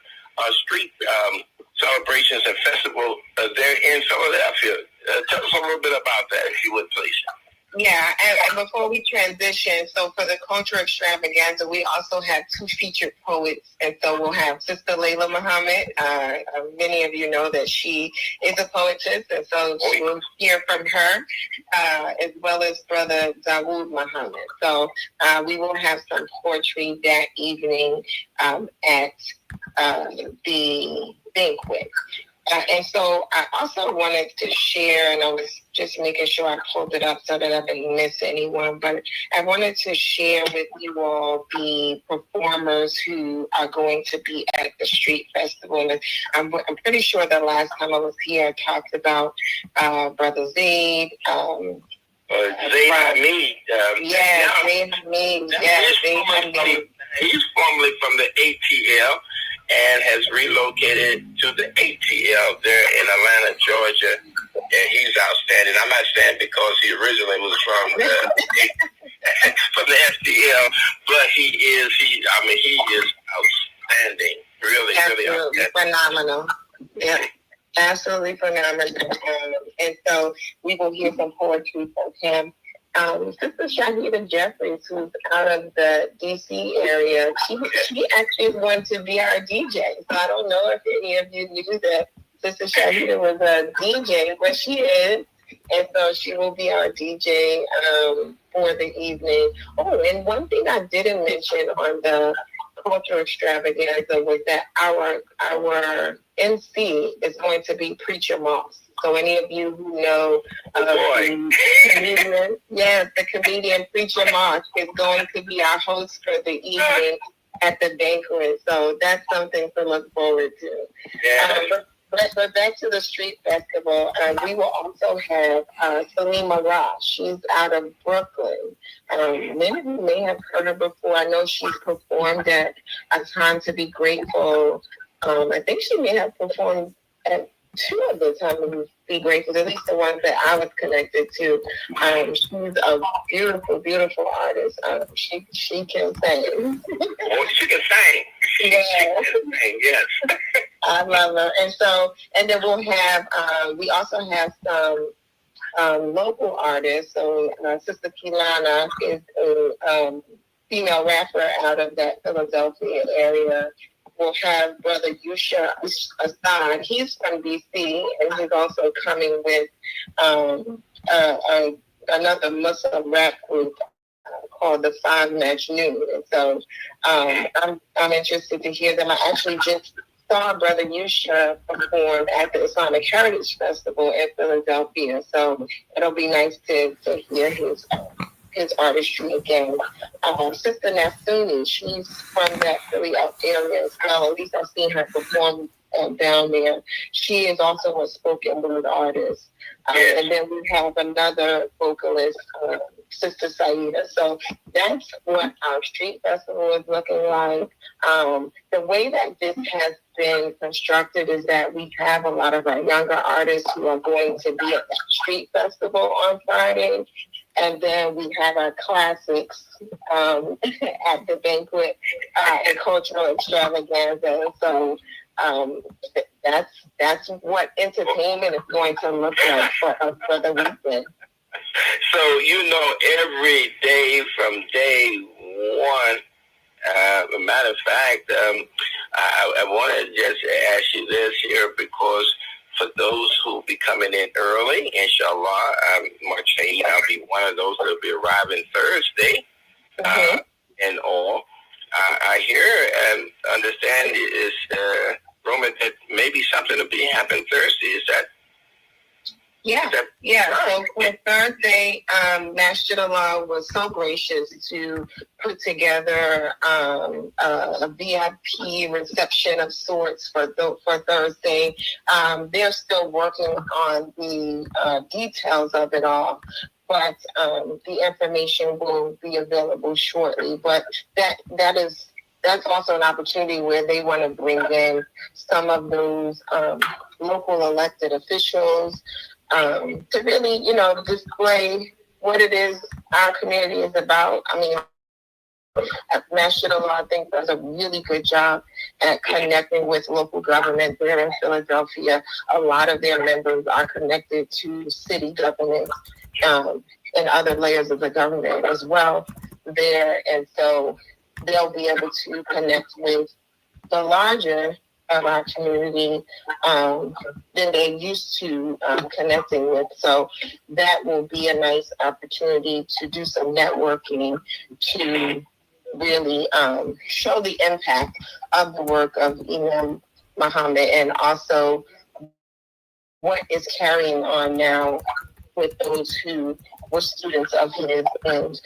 street celebrations and festivals there in Philadelphia? Tell us a little bit about that, if you would, please. Yeah, and before we transition, so for the culture extravaganza, we also have 2 featured poets, and so we'll have Sister Layla Muhammad. Many of you know that she is a poetess, and so we'll hear from her, as well as Brother Dawood Muhammad. So we will have some poetry that evening at the banquet. And so I also wanted to share, and I was just making sure I pulled it up so that I didn't miss anyone, but I wanted to share with you all the performers who are going to be at the street festival. And I'm pretty sure the last time I was here, I talked about Brother Zaid. Zaid Hamid. Zaid Hamid. Zaid Hamid. He's formerly from the ATL and has relocated to the ATL there in Atlanta, Georgia. And he's outstanding. I'm not saying because he originally was from the STL, but he is outstanding. Really, really outstanding. Phenomenal. Yeah. Absolutely phenomenal. And so we will hear some poetry from him. Sister Shaheed Jeffries, who's out of the D.C. area, she actually is going to be our DJ. So I don't know if any of you knew that Sister Shaheed was a DJ, but she is. And so she will be our DJ for the evening. Oh, and one thing I didn't mention on the culture extravaganza was that our MC is going to be Preacher Moss. So any of you who know the comedian Preacher Moss is going to be our host for the evening at the banquet. So that's something to look forward to. Yeah. But back to the street festival, we will also have Salima Ross. She's out of Brooklyn. Many of you may have heard her before. I know she's performed at A Time to Be Grateful. I think she may have performed at 2 of the Time to Be Grateful, at least the ones that I was connected to. She's a beautiful, beautiful artist. She can sing. Oh, she can sing. Yeah. She can sing, yes. I love her. And then we'll have, we also have some local artists. So Sister Kilana is a female rapper out of that Philadelphia area. We'll have Brother Yusha Assad. He's from D.C. and he's also coming with another Muslim rap group called the Five Majnoon. And so I'm interested to hear them. I actually just saw Brother Yusha perform at the Islamic Heritage Festival in Philadelphia. So it'll be nice to hear his artistry again. Sister Nasuni, she's from that Philly area as well. At least I've seen her perform down there. She is also a spoken word artist. And then we have another vocalist, Sister Saida. So that's what our street festival is looking like. The way that this has been constructed is that we have a lot of our younger artists who are going to be at the street festival on Friday. And then we have our classics at the banquet and cultural extravaganza. So that's what entertainment is going to look like for the weekend. So, every day from day one, matter of fact, I want to just ask you this here, because for those who will be coming in early, inshallah, Mark Shaheed, I'll be one of those that will be arriving Thursday, and all. I hear and understand is, Roman, that maybe something will be happening Thursday. Is that? Yeah. So for Thursday, Masjid Allah was so gracious to put together a VIP reception of sorts for Thursday. They're still working on the details of it all, but the information will be available shortly. But that's also an opportunity where they want to bring in some of those local elected officials to really, display what it is our community is about. I mean, Masjid Allah, I think, does a really good job at connecting with local government there in Philadelphia. A lot of their members are connected to city government and other layers of the government as well there. And so they'll be able to connect with the larger of our community than they used to connecting with. So that will be a nice opportunity to do some networking to really show the impact of the work of Imam Muhammad, and also what is carrying on now with those who were students of his and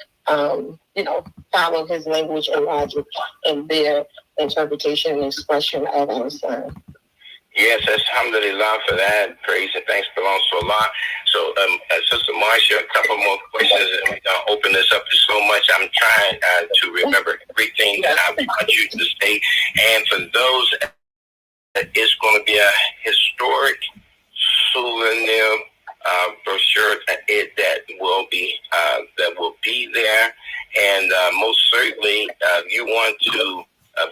follow his language and logic and their interpretation and expression of Islam. Yes, alhamdulillah for that. Praise and thanks belongs to Allah. So, Sister Marsha, a couple more questions, and we're going to open this up to so much. I'm trying to remember everything that I want you to say. And for those, it's going to be a historic souvenir brochure that will be there. And most certainly, you want to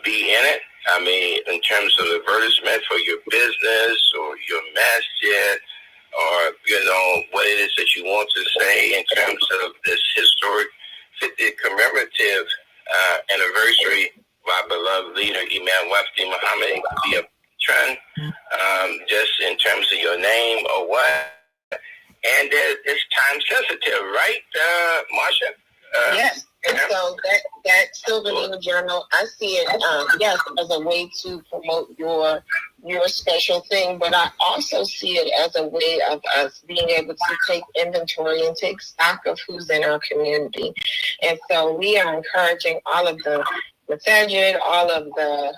be in it. I mean, in terms of advertisement for your business or your masjid, or, what it is that you want to say in terms of this historic 50th commemorative anniversary of our beloved leader, Imam Wafdi Muhammad. It could be a trend, just in terms of your name or what. And it's time sensitive, right, Marsha? Yes. And so that souvenir journal, I see it, yes, as a way to promote your special thing, but I also see it as a way of us being able to take inventory and take stock of who's in our community. And so we are encouraging all of the masajid, all of the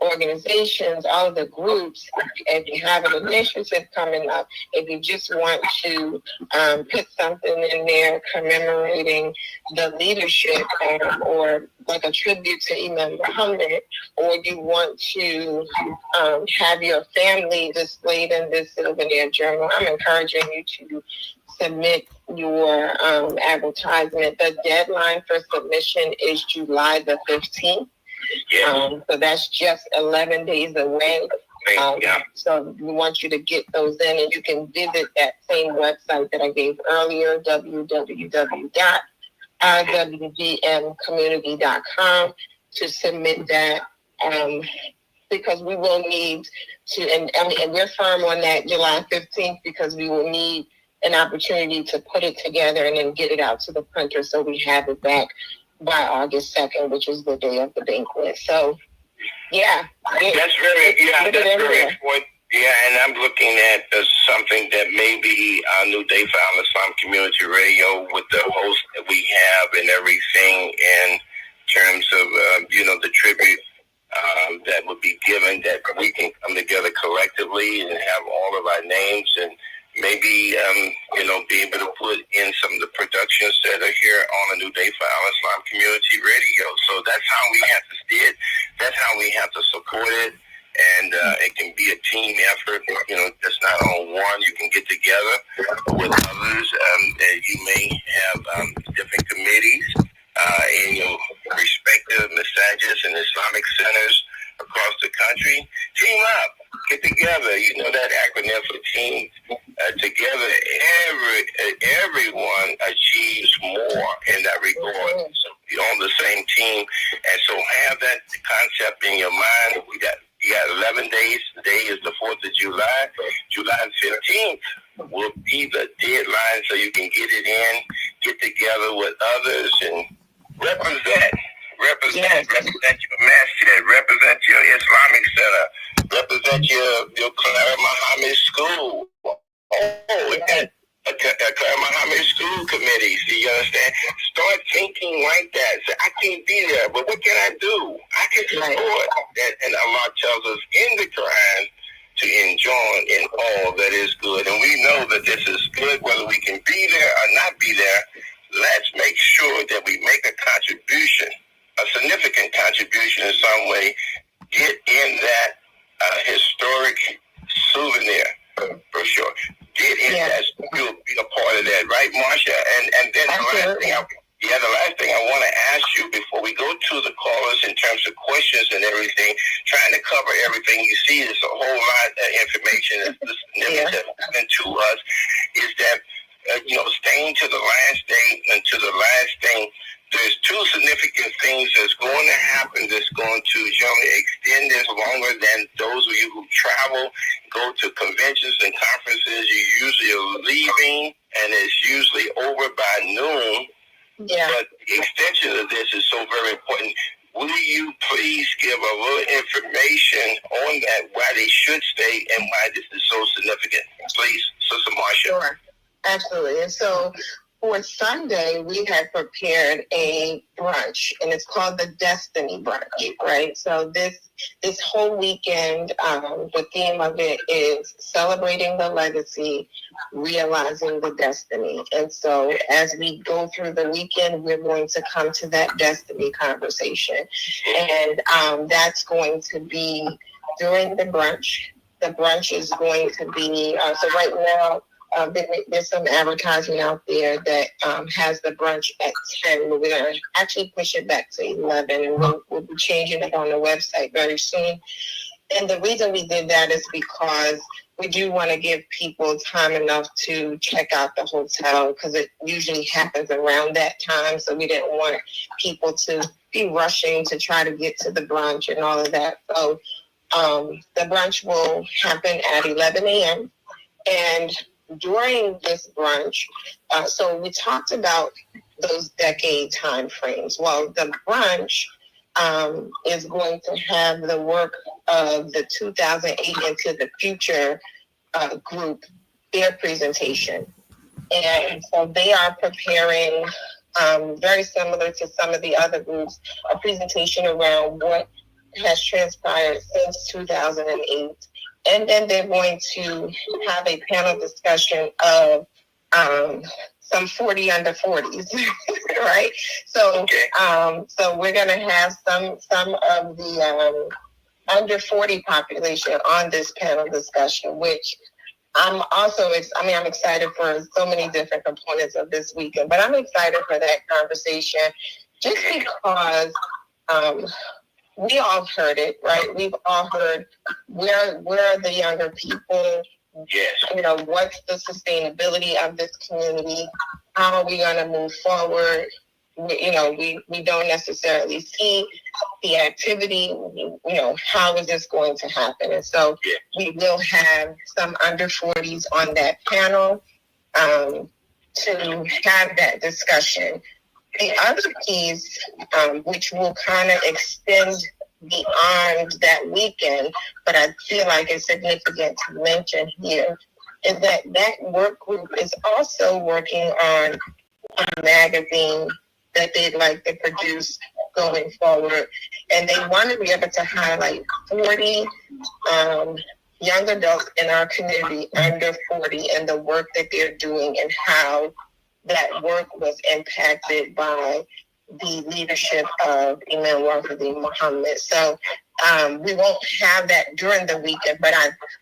organizations, all of the groups, if you have an initiative coming up, if you just want to put something in there commemorating the leadership or like a tribute to Imam Muhammad, or you want to have your family displayed in this souvenir journal, I'm encouraging you to submit your advertisement. The deadline for submission is July the 15th. So that's just 11 days away. So we want you to get those in, and you can visit that same website that I gave earlier, IWDM50.com, to submit that, because we will need to, and we're firm on that July 15th, because we will need an opportunity to put it together and then get it out to the printer so we have it back by August 2nd, which is the day of the banquet. So, yeah. That's very important. Yeah, and I'm looking at something that may be our New Day for Al-Islam Community Radio with the host that we have and everything in terms of, the tribute that would be given, that we can come together collectively and have all of our names and maybe, be able to put in some of the productions that are here on the New Day for Al-Islam Community Radio. So that's how we have to see it. That's how we have to support it. And it can be a team effort, just not on one. You can get together with others. You may have different committees in your respective masajids and Islamic centers across the country. Team up, get together. You know that acronym for team. Together, everyone achieves more in that regard. So you're on the same team, and so have that concept in your mind. You got 11 days. Today is the 4th of July. July 15th will be the deadline, so you can get it in, get together with others, and represent your masjid, represent your Islamic center, represent your Clara Muhammad school. A Clara Muhammad school committee. So you understand? Start thinking like that. Say, I can't be there, but what can I do? I can support. And Allah tells us in the Quran to enjoy in all that is good. And we know that this is good, whether we can be there or not be there. Let's make sure that we make a contribution, a significant contribution in some way. Get in that historic souvenir, for sure. Get in that. You'll be a part of that, right, Marsha? And then the last thing I want to ask you before we go to the callers in terms of questions and everything, trying to cover everything you see, there's a whole lot of information that's given to us, is that, staying to the last day and to the last thing, there's two significant things that's going to happen that's going to generally extend this longer than those of you who travel, go to conventions and conferences. You usually are leaving, and it's usually over by noon. Yeah. But the extension of this is so very important. Will you please give a little information on that, why they should stay and why this is so significant? Please, Sister Marsha. Sure. Absolutely. And so for Sunday, we had prepared a brunch, and it's called the Destiny Brunch, right? So this whole weekend, the theme of it is celebrating the legacy, realizing the destiny. And so as we go through the weekend, we're going to come to that destiny conversation. And that's going to be during the brunch. The brunch is going to be, so right now, there's some advertising out there that has the brunch at 10, but we're going to actually push it back to 11, and we'll be changing it on the website very soon. And the reason we did that is because we do want to give people time enough to check out the hotel, because it usually happens around that time. So we didn't want people to be rushing to try to get to the brunch and all of that. So the brunch will happen at 11 a.m. And during this brunch, so we talked about those decade time frames. Well, the brunch is going to have the work of the 2008 Into the Future group, their presentation. And so they are preparing, very similar to some of the other groups, a presentation around what has transpired since 2008. And then they're going to have a panel discussion of some 40 under 40s, right? So, so we're going to have some of the under 40 population on this panel discussion, which I'm also, I'm excited for so many different components of this weekend, but I'm excited for that conversation just because we all heard it, right? We've all heard where are the younger people? Yes. What's the sustainability of this community? How are we going to move forward? We don't necessarily see the activity. How is this going to happen? And so we will have some under 40s on that panel to have that discussion. The other piece, which will kind of extend beyond that weekend, but I feel like it's significant to mention here, is that work group is also working on a magazine that they'd like to produce going forward. And they want to be able to highlight 40 young adults in our community under 40 and the work that they're doing and how that work was impacted by the leadership of Imam Muhammad. So we won't have that during the weekend, but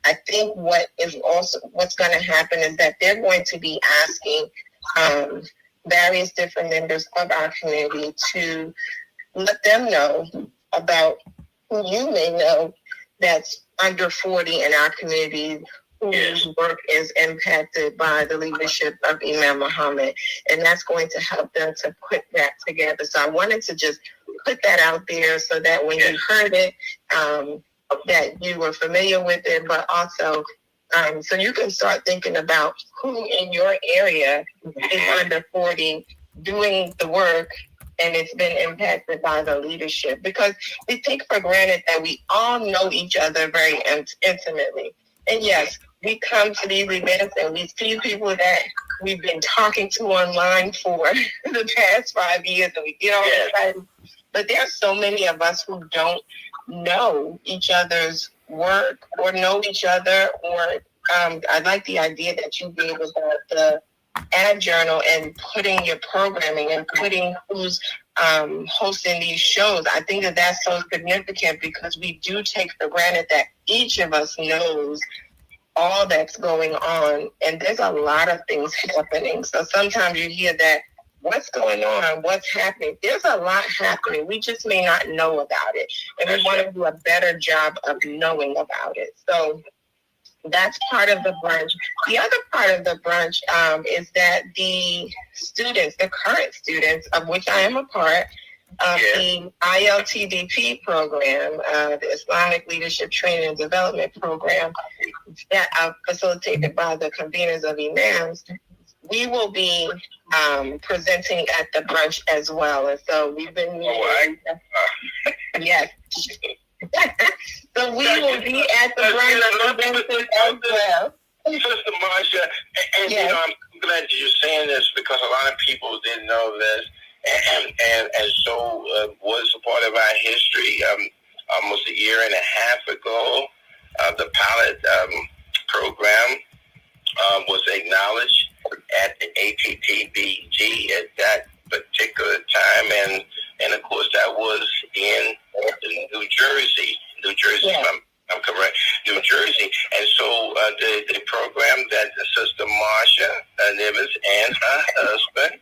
I think what's going to happen is that they're going to be asking various different members of our community to let them know about who you may know that's under 40 in our community whose work is impacted by the leadership of Imam Muhammad. And that's going to help them to put that together. So I wanted to just put that out there so that when you heard it, that you were familiar with it, but also so you can start thinking about who in your area is under 40 doing the work and it's been impacted by the leadership. Because we take for granted that we all know each other very intimately. And yes, we come to these events and we see people that we've been talking to online for the past 5 years and we get all excited. But there are so many of us who don't know each other's work or know each other, or I like the idea that you gave about the ad journal and putting your programming and putting who's hosting these shows. I think that that's so significant because we do take for granted that each of us knows all that's going on, and there's a lot of things happening. So sometimes you hear that, what's going on? What's happening? There's a lot happening. We just may not know about it. And we want to do a better job of knowing about it. So that's part of the brunch. The other part of the brunch is that the students, the current students, of which I am a part, of the ILTDP program, the Islamic Leadership Training and Development Program, that are facilitated by the conveners of imams, we will be presenting at the brunch as well. And so we've been yes. So we will be at the brunch as well. Sister Marsha, and you know, I'm glad that you're saying this because a lot of people didn't know this, and so was a part of our history. Almost a year and a half ago, the pilot program was acknowledged at the APTBG at that particular time, and of course that was in New Jersey, if I'm correct, New Jersey. And so the program that Sister Marsha Nivens and her husband,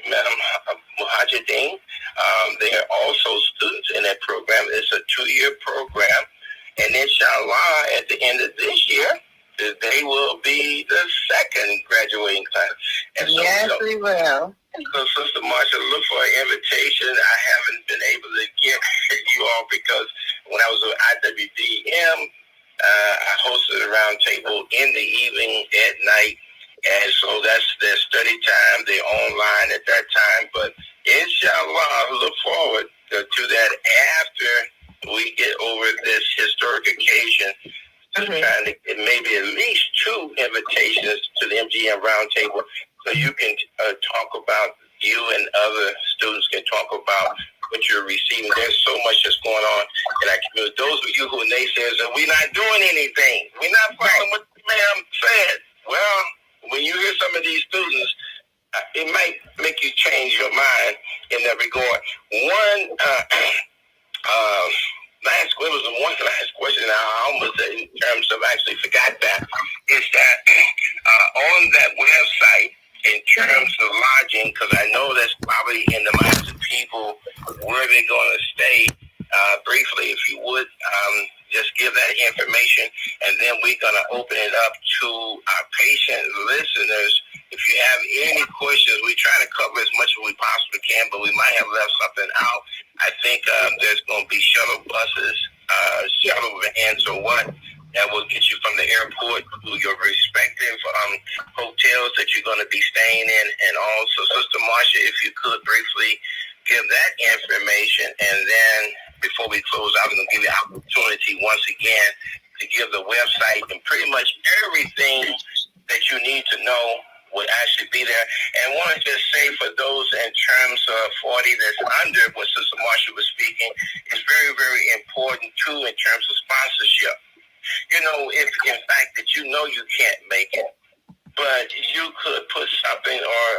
Madam Muhajideen, they are also students in that program. It's a 2-year program, and inshallah, at the end of this year, they will be the second graduating class. And so, yes, we will. So, Sister Marsha, look for an invitation. I haven't been able to get you all because when I was with IWDM, I hosted a roundtable in the evening at night. And so that's their study time. They're online at that time. But inshallah, look forward to that after we get over this historic occasion. Trying to get maybe at least 2 invitations to the MGM Roundtable so you can talk about, you and other students can talk about what you're receiving. There's so much that's going on in our community. Those of you who are naysayers that we're not doing anything, we're not following what the ma'am said. Well, when you hear some of these students, it might make you change your mind in that regard. It was one last question, and I almost, in terms of actually forgot that, is that on that website, in terms of lodging, because I know that's probably in the minds of people where they're going to stay, briefly, if you would, just give that information, and then we're going to open it up to our patient listeners. If you have any questions, we try to cover as much as we possibly can, but we might have left something out. I think there's going to be shuttle buses, shuttle vans or what, that will get you from the airport to your respective hotels that you're going to be staying in. And also, Sister Marsha, if you could briefly give that information, and then before we close out, I'm going to give you an opportunity once again to give the website and pretty much everything that you need to know will actually be there. And I want to just say for those in terms of 40 that's under what Sister Marsha was speaking, it's very, very important too in terms of sponsorship. You know, if in fact that you know you can't make it, but you could put something or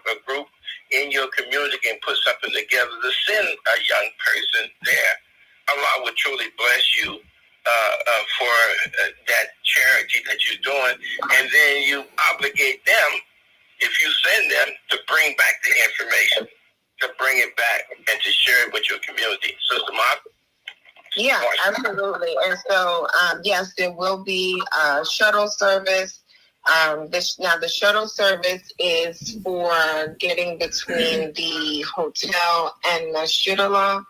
a group in your community and put something together to send a young person there, Allah will truly bless you for that charity that you're doing, and then you obligate them, if you send them, to bring back the information, to bring it back and to share it with your community. Sister Mark? Yeah, absolutely. And so, yes, there will be shuttle service. The shuttle service is for getting between the hotel and Masjidullah.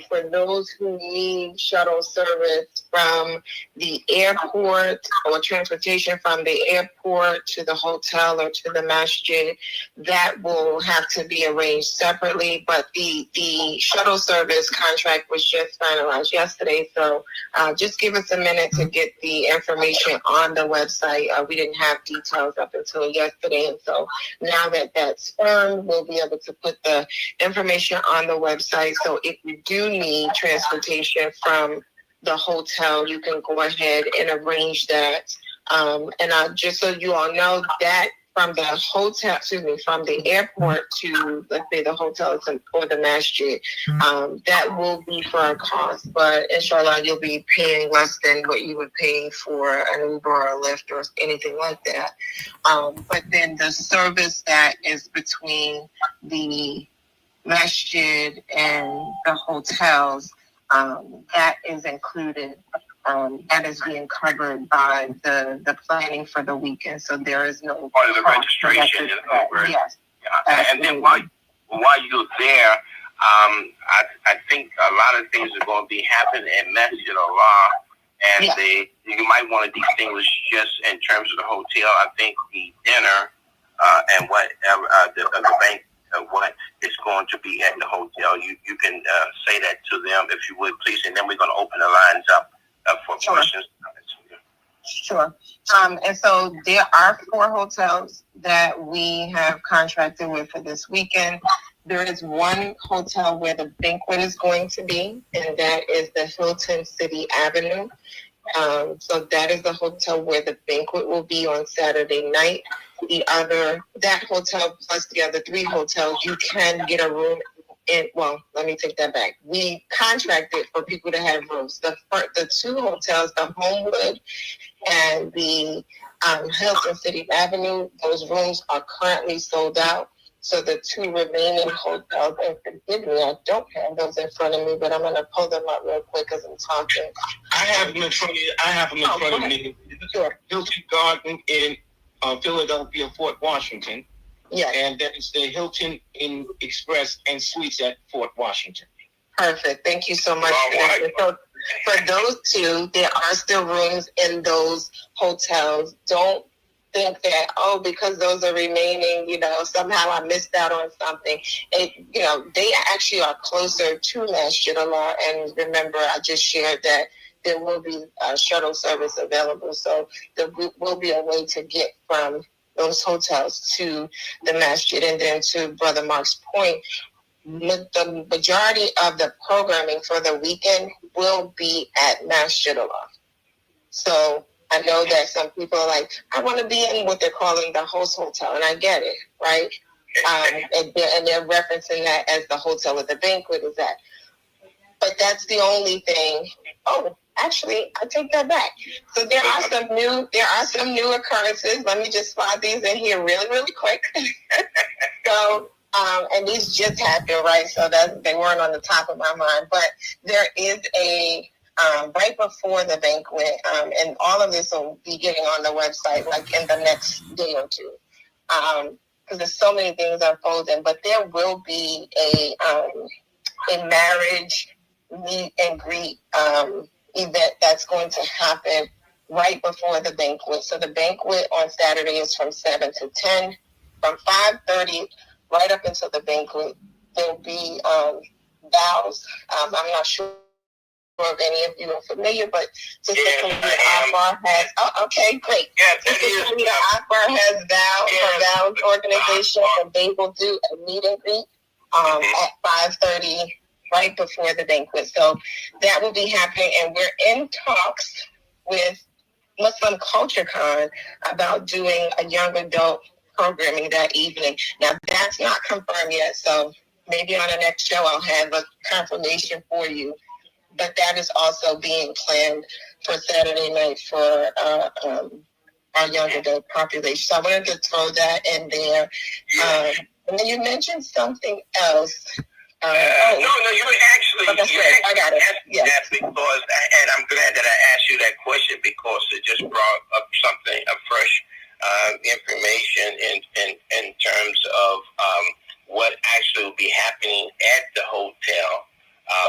For those who need shuttle service from the airport or transportation from the airport to the hotel or to the masjid, that will have to be arranged separately. But the shuttle service contract was just finalized yesterday. So just give us a minute to get the information on the website. We didn't have details up until yesterday. And so now that that's firm, we'll be able to put the information on the website. So if you do need transportation from the hotel, you can go ahead and arrange that. And just so you all know, that from the hotel, from the airport to, let's say, the hotel or the masjid, that will be for a cost. But inshallah, you'll be paying less than what you would pay for an Uber or a Lyft or anything like that. But then the service that is between the masjid and the hotels, that is included. That is being covered by the planning for the weekend. So there is no part of the registration. Yes. And then while you're there, I think a lot of things are going to be happening in Masjid Allah, and you might want to distinguish just in terms of the hotel. I think the dinner and what the bank. What is going to be at the hotel. You can say that to them if you would, please, and then we're going to open the lines up for questions. Sure. And so there are 4 hotels that we have contracted with for this weekend. There is one hotel where the banquet is going to be, and that is the Hilton City Avenue. So that is the hotel where the banquet will be on Saturday night. That hotel plus the other 3 hotels, you can get a room in. Well, let me take that back. We contracted for people to have rooms. The 2 hotels, the Homewood and the Hilton City Avenue, those rooms are currently sold out. So the 2 remaining hotels, and forgive me, I don't have those in front of me, but I'm going to pull them up real quick as I'm talking. I have them in front of me. Sure. Hilton Garden in Philadelphia, Fort Washington. Yes. And that is the Hilton Inn Express and Suites at Fort Washington. Perfect. Thank you so much for that. So for those 2, there are still rooms in those hotels. Don't think that, because those are remaining, somehow I missed out on something. They actually are closer to Masjid Allah. And remember, I just shared that there will be shuttle service available. So there will be a way to get from those hotels to the masjid. And then to Brother Mark's point, the majority of the programming for the weekend will be at Masjid Allah. So I know that some people are like, I want to be in what they're calling the host hotel, and I get it, right? And they're referencing that as the hotel where the banquet is at. But that's the only thing. Oh, actually, I take that back. So there are some new occurrences. Let me just slide these in here really, really quick. So, and these just happened, right? So that they weren't on the top of my mind. But there is a right before the banquet, and all of this will be getting on the website like in the next day or 2, because there's so many things unfolding. But there will be a marriage meet and greet event that's going to happen right before the banquet. So the banquet on Saturday is from 7 to 10. From 5:30 right up until the banquet, there'll be vows. I'm not sure if any of you are familiar, but Sister Kalita Akbar has. Oh, okay, great. Sister Kalita Akbar has vows organization, and they will do a meet and greet at 5:30 right before the banquet. So that will be happening, and we're in talks with Muslim Culture Con about doing a young adult programming that evening. Now that's not confirmed yet, so maybe on the next show I'll have a confirmation for you. But that is also being planned for Saturday night for our young adult population. So I wanted to throw that in there. And then you mentioned something else. No, you actually, I got it. Yes. That because, and I'm glad that I asked you that question because it just brought up something, a fresh information in terms of what actually will be happening at the hotel.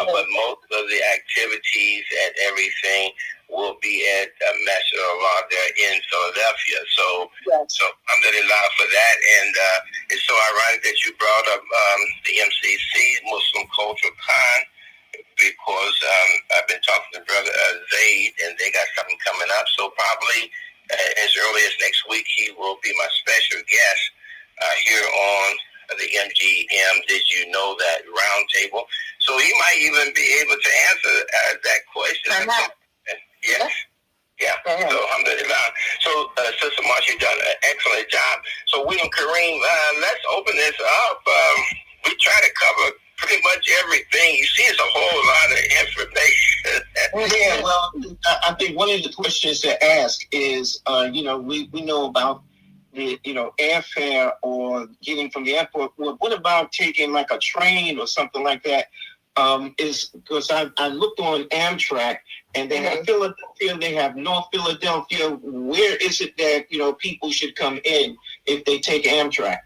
But most of the activities and everything will be at Masjid Allah there in Philadelphia. So alhamdulillah for that. And it's so ironic that you brought up the MCC, Muslim Cultural Con, because I've been talking to Brother Zaid, and they got something coming up. So probably as early as next week, he will be my special guest here on the MGM Did You Know That Roundtable. So he might even be able to answer that question. Yes. Yeah. So alhamdulillah. So Sister Marsha, done an excellent job. So William Kareem, let's open this up. We try to cover pretty much everything. You see, it's a whole lot of information. Yeah, well, I think one of the questions to ask is, we know about the, airfare or getting from the airport. Well, what about taking like a train or something like that? Is because I looked on Amtrak and they have Philadelphia, they have North Philadelphia. Where is it that people should come in if they take Amtrak?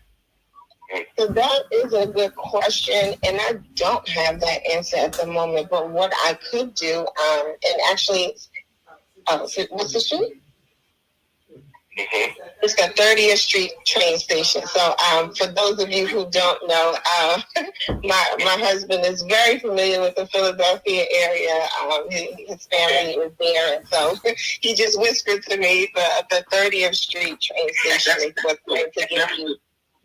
So that is a good question, and I don't have that answer at the moment. But what I could do, and actually, what's the street? It's the 30th Street train station. So for those of you who don't know, my husband is very familiar with the Philadelphia area. His family is there, and so he just whispered to me the 30th Street train station is what's going to give you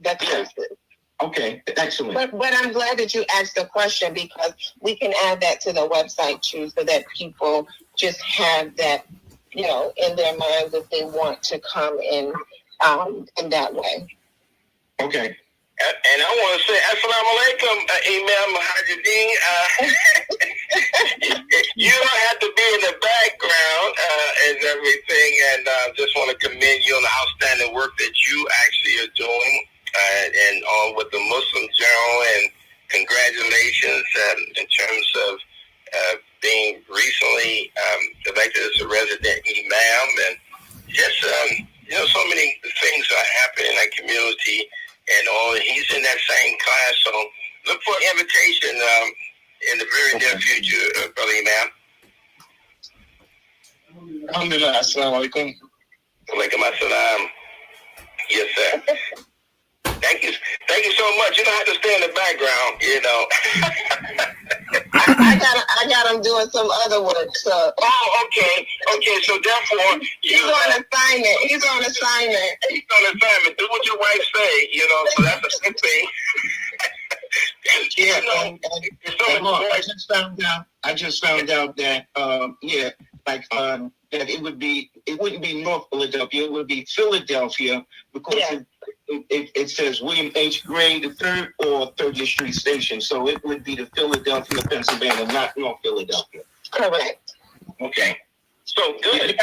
the closest. Okay, excellent. But I'm glad that you asked the question, because we can add that to the website too, so that people just have that, in their minds if they want to come in that way. Okay. And I want to say, Assalamu alaikum, Imam Hajjadeen. You don't have to be in the background and everything, and just want to commend you on the outstanding work that you actually are doing, and on with the Muslim Journal, and congratulations in terms of being recently elected as a resident imam, and just so many things are happening in that community, and all. He's in that same class, so look for an invitation in the very near future, Brother Imam. Alhamdulillah. Assalamu alaikum. Walaikum assalam. Yes, sir. Thank you so much. You don't have to stay in the background, I got him doing some other work. So. Oh, okay. So therefore, he's on assignment. He's on assignment. Do what your wife say. So that's a good thing. I just found out that that it wouldn't be North Philadelphia, it would be Philadelphia, because it says William H. Gray III or 30th Street Station, so it would be the Philadelphia, Pennsylvania, not North Philadelphia. Correct. Okay. So good.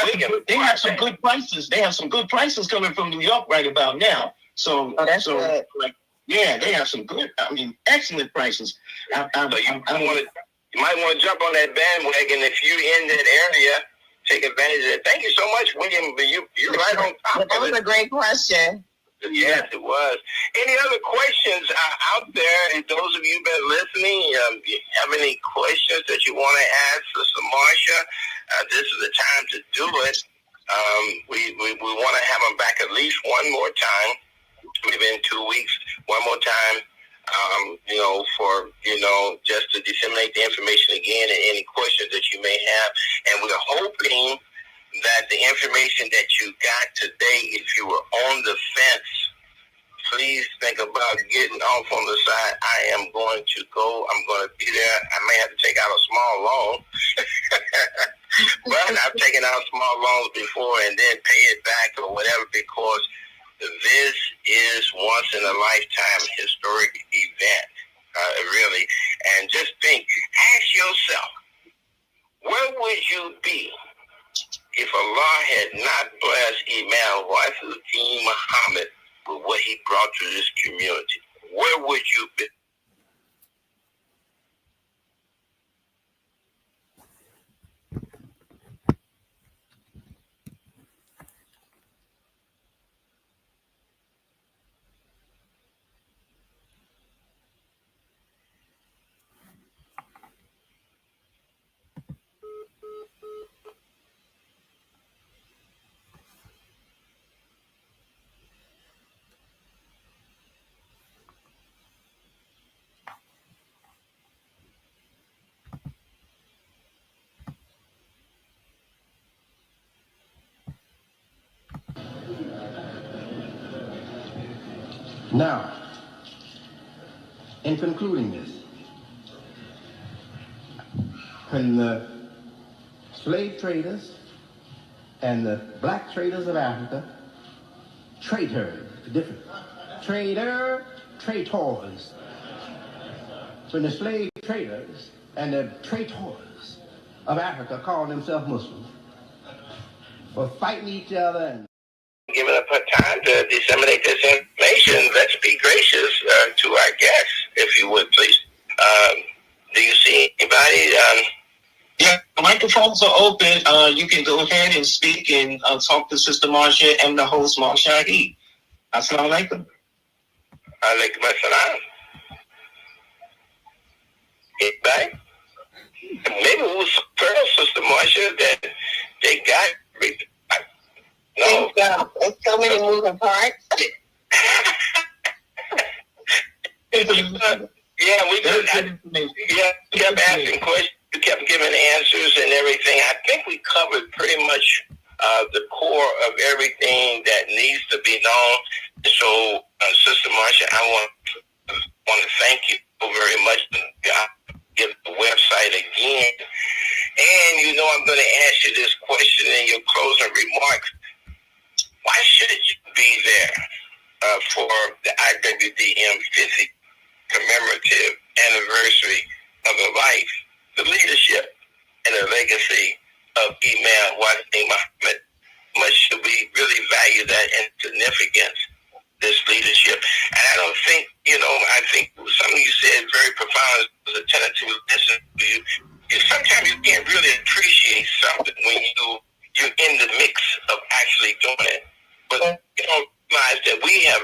They have some good prices. They have some good prices coming from New York right about now. So that's good. They have some good, excellent prices. You might want to jump on that bandwagon if you're in that area. Take advantage of it. Thank you so much, William. You're right on top. That was a great question. Yes, it was. Any other questions out there? And those of you been listening, you have any questions that you want to ask Sister Marsha? This is the time to do it. We want to have them back at least one more time. Maybe in 2 weeks, one more time for, just to disseminate the information again and any questions that you may have. And we're hoping that the information that you got today, if you were on the fence, please think about getting off on the side. I am going to go. I'm going to be there. I may have to take out a small loan. But I've taken out small loans before and then pay it back or whatever, because this is once in a lifetime historic event, really. And just think, ask yourself, where would you be if Allah had not blessed Imam Wafiuddin Muhammad with what he brought to this community? Where would you be? Now, in concluding this, when the slave traders and the black traders of Africa, traitors, different, traitors, when the slave traders and the traitors of Africa called themselves Muslims, were fighting each other and giving up her time to disseminate this information, let's be gracious to our guests, if you would, please. Do you see anybody? Yeah, the microphones are open. You can go ahead and speak and talk to Sister Marsha and the host, Mark Shaheed. Assalamu alaikum. Alaikum assalam. Anybody? Maybe it was Sister Marsha that they got. No. There's so many moving parts. Yeah, we kept asking questions. We kept giving answers and everything. I think we covered pretty much the core of everything that needs to be known. So, Sister Marsha, I want to thank you very much. Give the website again. And, I'm going to ask you this question in your closing remarks. Why should you be there for the IWDM50 commemorative anniversary of the life, the leadership, and the legacy of Imam Wafiuddin Muhammad? Should we really value that in significance, this leadership? And I don't think, I think something you said very profound was attentive to listen to you. Sometimes you can't really appreciate something when you're in the mix of actually doing it. But you don't realize that we have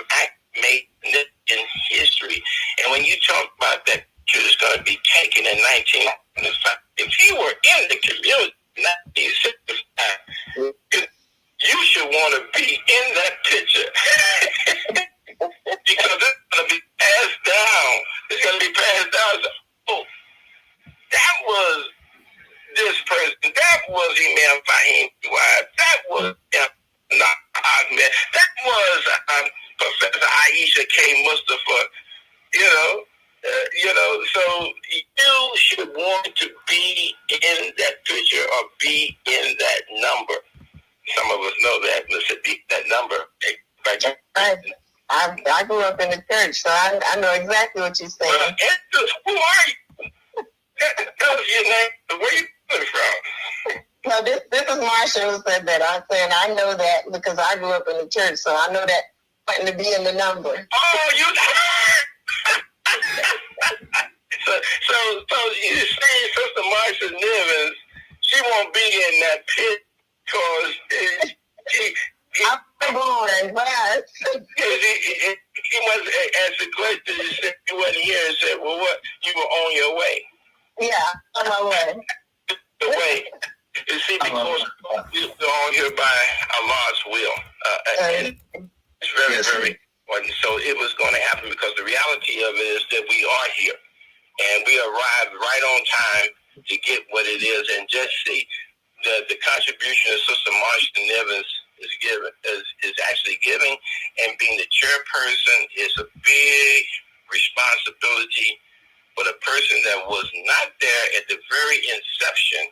made in history. And when you talk about that picture that's going to be taken in 1995, if you were in the community in 1965, you should want to be in that picture. Because it's going to be passed down. It's going to be passed down. Oh, that was this person. That was Imam Fahim. That was Ahmed. That was Professor Aisha K. Mustafa. So you should want to be in that picture or be in that number. Some of us know that. Let's be that number. I grew up in the church, so I know exactly what you're saying. Who are you? Tell us your name. Where you coming from? No, this is Marsha who said that. I'm saying I know that because I grew up in the church, so I know that wanting to be in the number. Oh, you so you see, Sister Marsha Nivens, she won't be in that pit because I'm born, but he must ask the question. He said he wasn't here and said, "Well, what? You were on your way." Yeah, on my way. The way. You see, because you're on here by Allah's will. And it's very, very And so it was going to happen because the reality of it is that we are here. And we arrived right on time to get what it is. And just see the contribution that Sister Marsha Nivens is actually giving, and being the chairperson is a big responsibility. But a person that was not there at the very inception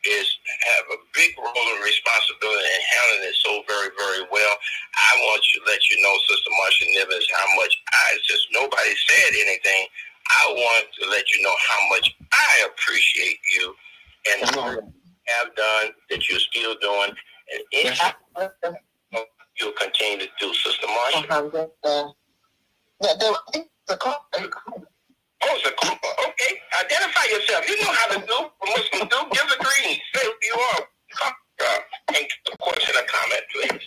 have a big role and responsibility in handling it so very, very well. I want to let you know, Sister Marsha Nivens, how much since nobody said anything, I want to let you know how much I appreciate you and what you have done, that you're still doing, and anything you'll continue to do, Sister Marsha. Oh, it's a call. Okay. Identify yourself. You know how to do. Muslim do. Give a greeting. Say who you are. And a question or comment, please.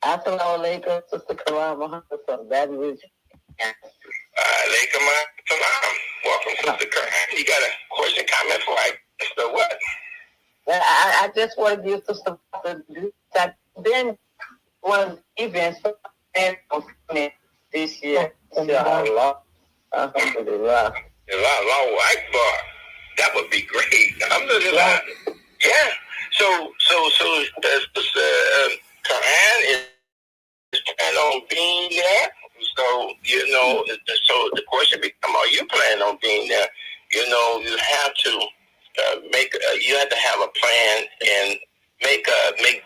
Assalamu alaikum, Sister Karam Muhammad from Baton Rouge. Alaikum salam. Welcome, Sister Karam. You got a question, comment for Sister what? Well, I just wanted you, Sister, to do that. Then one event this year. Alhamdulillah. Alhamdulillah. Allahu Akbar. That would be great. Alhamdulillah. Yeah. So Quran is planning on being there. So, so the question becomes, are you planning on being there? You have to you have to have a plan and make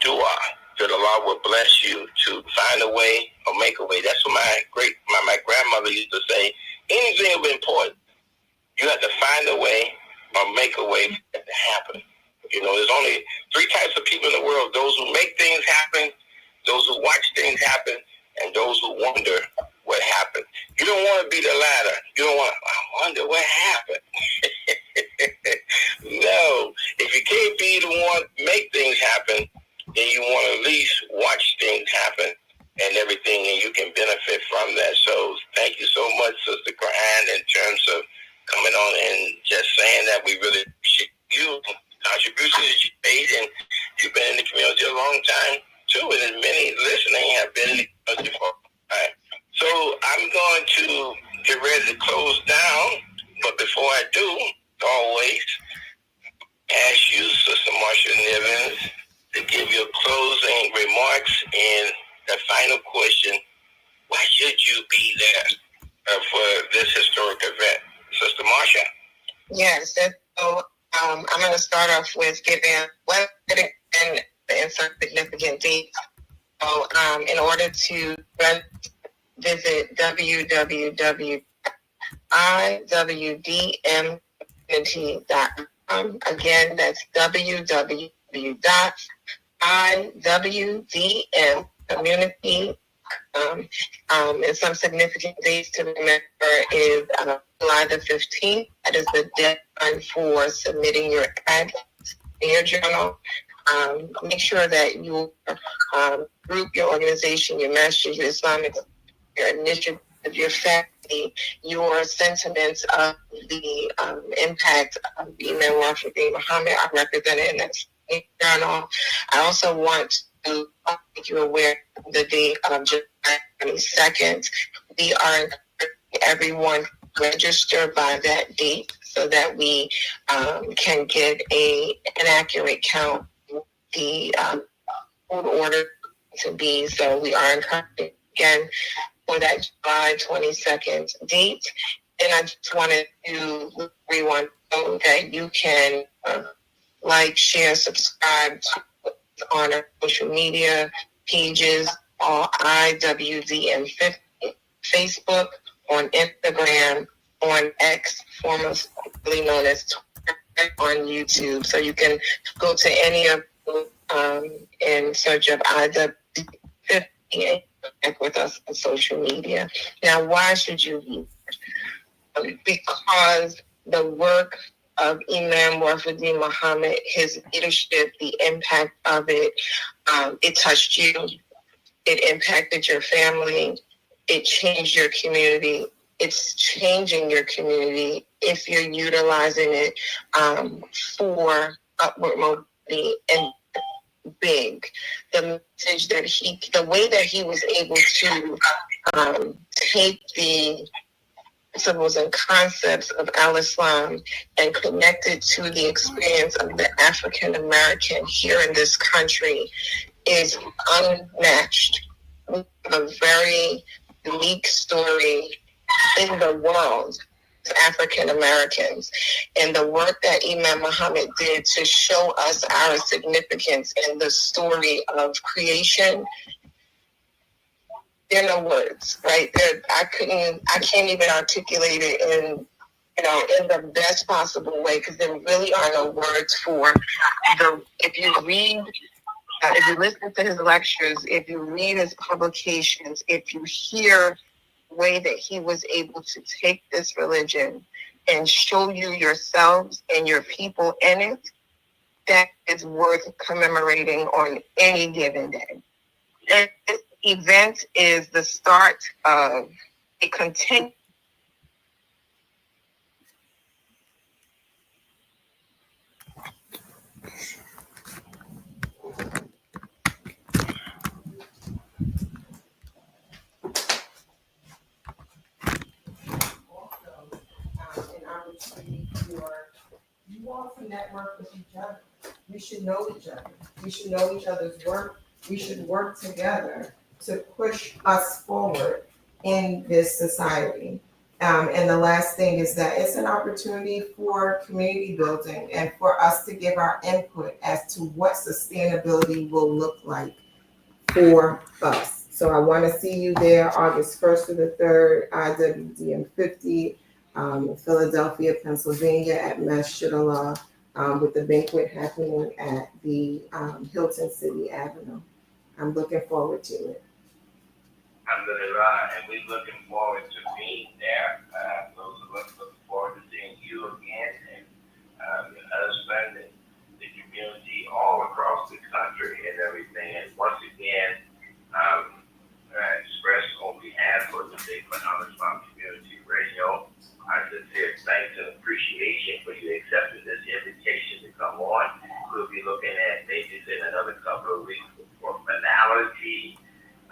dua that Allah will bless you to find a way or make a way. That's what my grandmother used to say. Anything of importance, you have to find a way or make a way for it to happen. There's only three types of people in the world: those who make things happen, those who watch things happen, and those who wonder what happened. You don't want to be the latter. You don't want to, I wonder what happened. No. If you can't be the one to make things happen, then you want to at least watch things happen and everything, and you can benefit from that. So thank you so much, Sister Quran, in terms of coming on and just saying that. We really appreciate you, contributions that you made, and you've been in the community a long time too, and many listening have been in the community for a long time. So I'm going to get ready to close down, but before I do, always ask you, Sister Marsha Nivens, to give your closing remarks and the final question: why should you be there for this historic event, Sister Marsha? Yes. So I'm going to start off with giving website and some significant dates. So in order to visit www.IWDM50.com. Again, that's www.IWDM and some significant dates to remember is July the 15th. That is the deadline for submitting your ad in your journal. Make sure that you group, your organization, your masjid, your Islamic, your initiative, your family, your sentiments of the impact of Imam Shaheed Muhammad are represented in that journal. I also want to make you aware of the date of July 22nd. We are encouraging everyone to register by that date so that we can get an accurate count of the food order to be. So we are encouraging again for that July 22nd date. And I just wanted to let everyone know that you can like, share, subscribe on our social media pages, on IWDM50, Facebook, on Instagram, on X, formerly known as Twitter, on YouTube. So you can go to any of them in search of IWDM50 and connect with us on social media. Now, why should you be? Because the work of Imam Shaheed Muhammad, his leadership, the impact of it, it touched you, it impacted your family, it changed your community, it's changing your community if you're utilizing it for upward mobility and big. The message that the way that he was able to take the principles and concepts of Al-Islam and connect it to the experience of the African American here in this country is unmatched. We have a very unique story in the world of African Americans, and the work that Imam Muhammad did to show us our significance in the story of creation. There are no words, right? I can't even articulate it in the best possible way, because there really are no words for if you read, if you listen to his lectures, if you read his publications, if you hear the way that he was able to take this religion and show you yourselves and your people in it, that is worth commemorating on any given day. And this event is the start of a continued an opportunity for you all to network with each other. We should know each other. We should know each other's work. We should work together to push us forward in this society. And the last thing is that it's an opportunity for community building and for us to give our input as to what sustainability will look like for us. So I want to see you there August 1st to the 3rd, IWDM50, Philadelphia, Pennsylvania at Masjid Allah, with the banquet happening at the Hilton City Avenue. I'm looking forward to it. Alhamdulillah, and we're looking forward to being there. Those of us looking forward to seeing you again, and your husband and the community all across the country and everything. And once again, express on behalf of the Big Al-Islam Community Radio, our sincere thanks and appreciation for you accepting this invitation to come on. We'll be looking at maybe in another couple of weeks for finality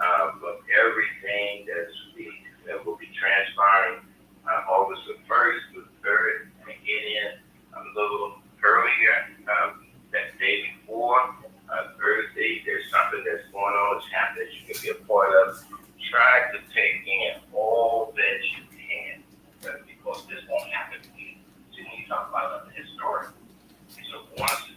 of everything that will be transpiring August the 1st to the 3rd, and get in a little earlier that day before Thursday. There's something that's going on, that's happening that you can be a part of. Try to take in all that you can, because this won't happen again. So when you talk about the historic, it's a once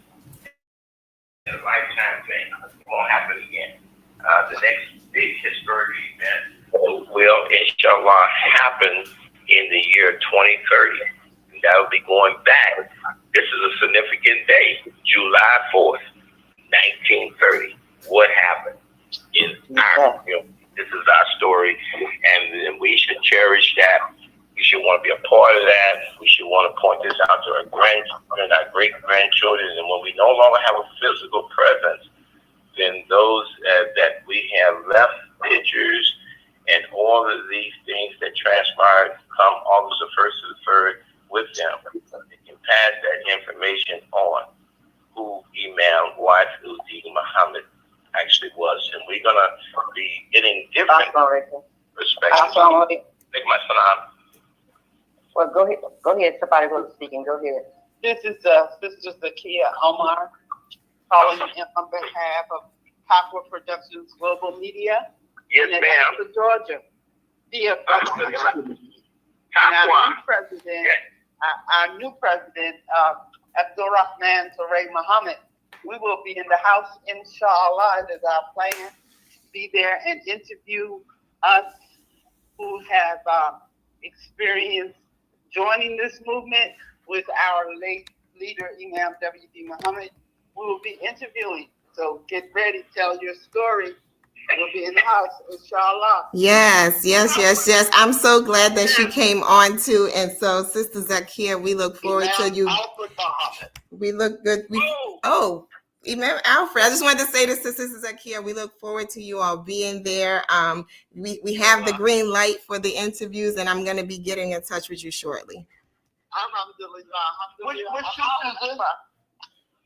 in a lifetime thing. It won't happen again. The next big historic event will, inshallah, happen in the year 2030. And that will be going back. This is a significant day, July 4th, 1930. What happened in our community? This is our story, and we should cherish that. We should want to be a part of that. We should want to point this out to our grandchildren, our great-grandchildren, and when we no longer have a physical presence, then those that we have left pictures and all of these things that transpired come August the 1st to the 3rd with them. They can pass that information on who Imam Muhammad actually was. And we're going to be getting different perspectives. Like my salam. Well, go ahead. Somebody was speaking. Go ahead. This is Sister Zakia Omar calling on behalf of Aqua Productions Global Media. Yes, in ma'am. Atlanta, Georgia. Dear our new president, Abdulrahman Toure Muhammad, we will be in the house, inshallah. It is our plan to be there and interview us who have experienced joining this movement with our late leader, Imam W.D. Muhammad. We will be interviewing. So get ready, tell your story. We'll be in the house, inshallah. Yes. I'm so glad that you came on too. And so, Sister Zakia, we look forward to you. We look good. Imam Alfred. I just wanted to say this to Sister Zakia. We look forward to you all being there. We have the green light for the interviews, and I'm going to be getting in touch with you shortly. Alhamdulillah.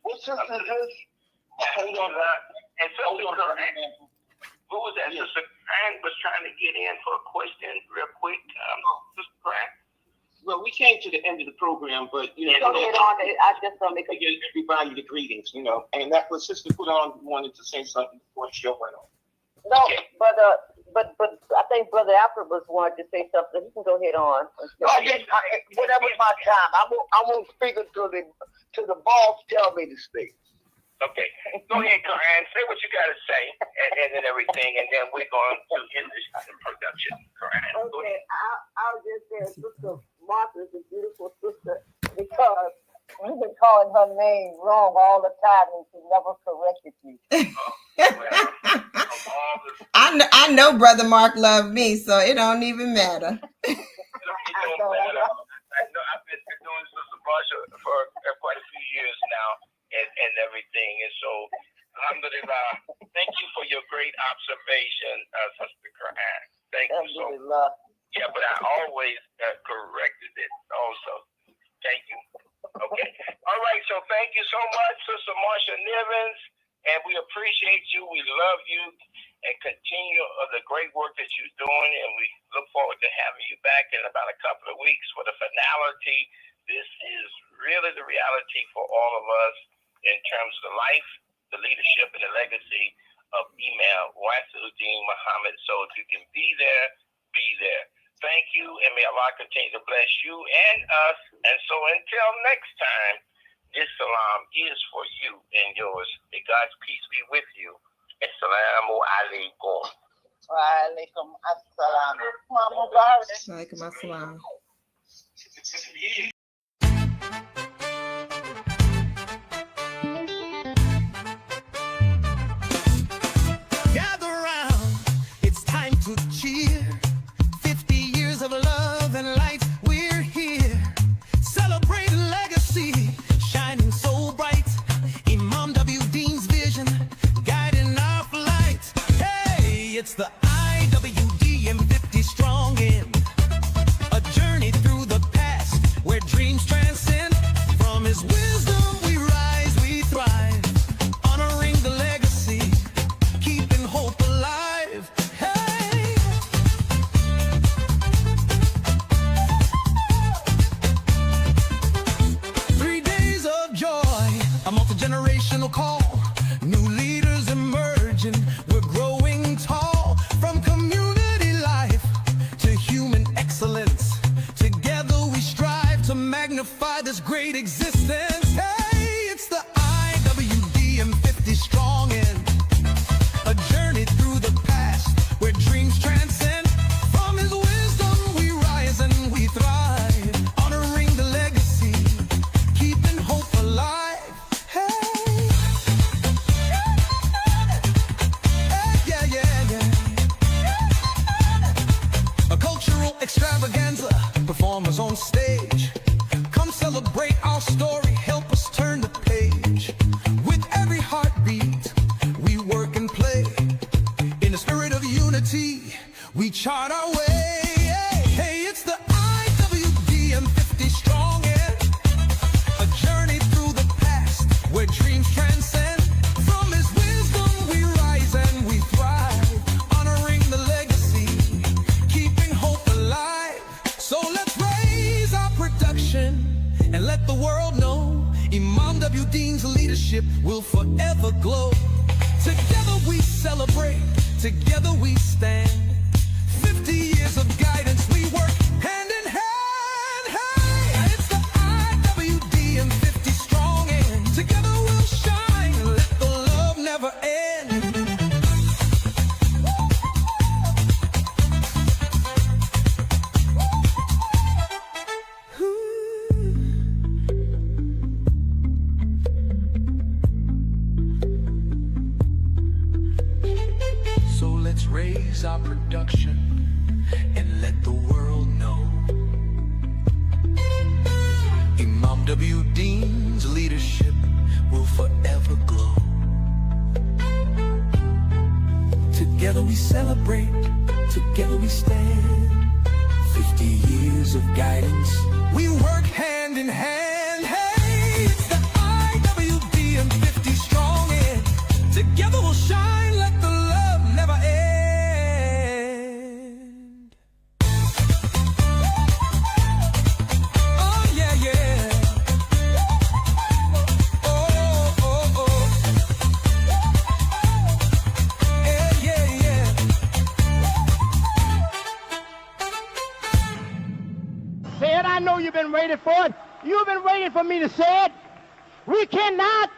Which sister is this? Hold on, and so who was that? Sister Ann was trying to get in for a question real quick. Sister Ann? Well, we came to the end of the program, but Go ahead on. I just don't make to give everybody the greetings, and that was Sister Put On wanted to say something before the show went on. No, but I think Brother Alfred was wanted to say something. He can go ahead on. Whatever my time, I won't speak until the boss tell me to speak. Okay, go ahead, Corinne. Say what you got to say and everything, and then we're going to end this production. Corinne, go Okay, ahead. I'll just say Sister Martha is a beautiful sister because we've been calling her name wrong all the time and she never corrected me. I know Brother Mark loved me, so it don't even matter. I know I've been doing Sister Marsha for quite a few years now. And everything. And so, alhamdulillah, thank you for your great observation, Sister Quran. Thank you so much. Yeah, but I always corrected it also. Thank you. Okay. All right, so thank you so much, Sister Marsha Nivens, and we appreciate you. We love you and continue the great work that you're doing, and we look forward to having you back in about a couple of weeks for the finality. This is really the reality for all of us in terms of the life, the leadership, and the legacy of Imam Wasiuddin Muhammad. So if you can be there, be there. Thank you, and may Allah continue to bless you and us. And so until next time, this salam is for you and yours. May God's peace be with you. Assalamu alaikum. Wa alaikum assalam. Mubarak. Alaikum assalam. Gather round, it's time to cheer. 50 years of love and light, we're here. Celebrate a legacy, shining so bright. Imam W. Dean's vision, guiding our flight. Hey, it's the IWDM50 strong end. A journey through the past, where dreams transcend. From his wisdom we rise, we thrive. Honoring the legacy, keeping hope alive. Hey! 3 days of joy, a multi-generational call. New leaders emerging, we're growing tall. From community life to human excellence, together we strive to magnify this great existence. Hey, it's the IWDM50 strong end. A journey through the past, where dreams transcend. From his wisdom we rise and we thrive. Honoring the legacy, keeping hope alive. Hey, yeah, yeah, yeah. A cultural extravaganza, performers on stage. Come celebrate our story, help us turn the page. With every heartbeat, we work and play. In the spirit of unity, we chart our way. Hey, it's the IWDM50 strong end. A journey through the past, where dreams transcend. From his wisdom we rise and we thrive. Honoring the legacy, keeping hope alive. So let's raise our production and let the world know Imam W. Dean's leadership will forever glow. Together we celebrate, together we stand. 50 years of guidance, we work hand in hand. Hey, it's the IWDM50 strong end. Together we'll shine, let the love never end. So let's raise our production and let the world know Imam W. Dean's leadership will forever glow. Together we celebrate, together we stand. 50 years of guidance, we work hand in hand. Hey, it's the IWDM50 strong end. say it. I know you've been waiting for it. You've been waiting for me to say it. We cannot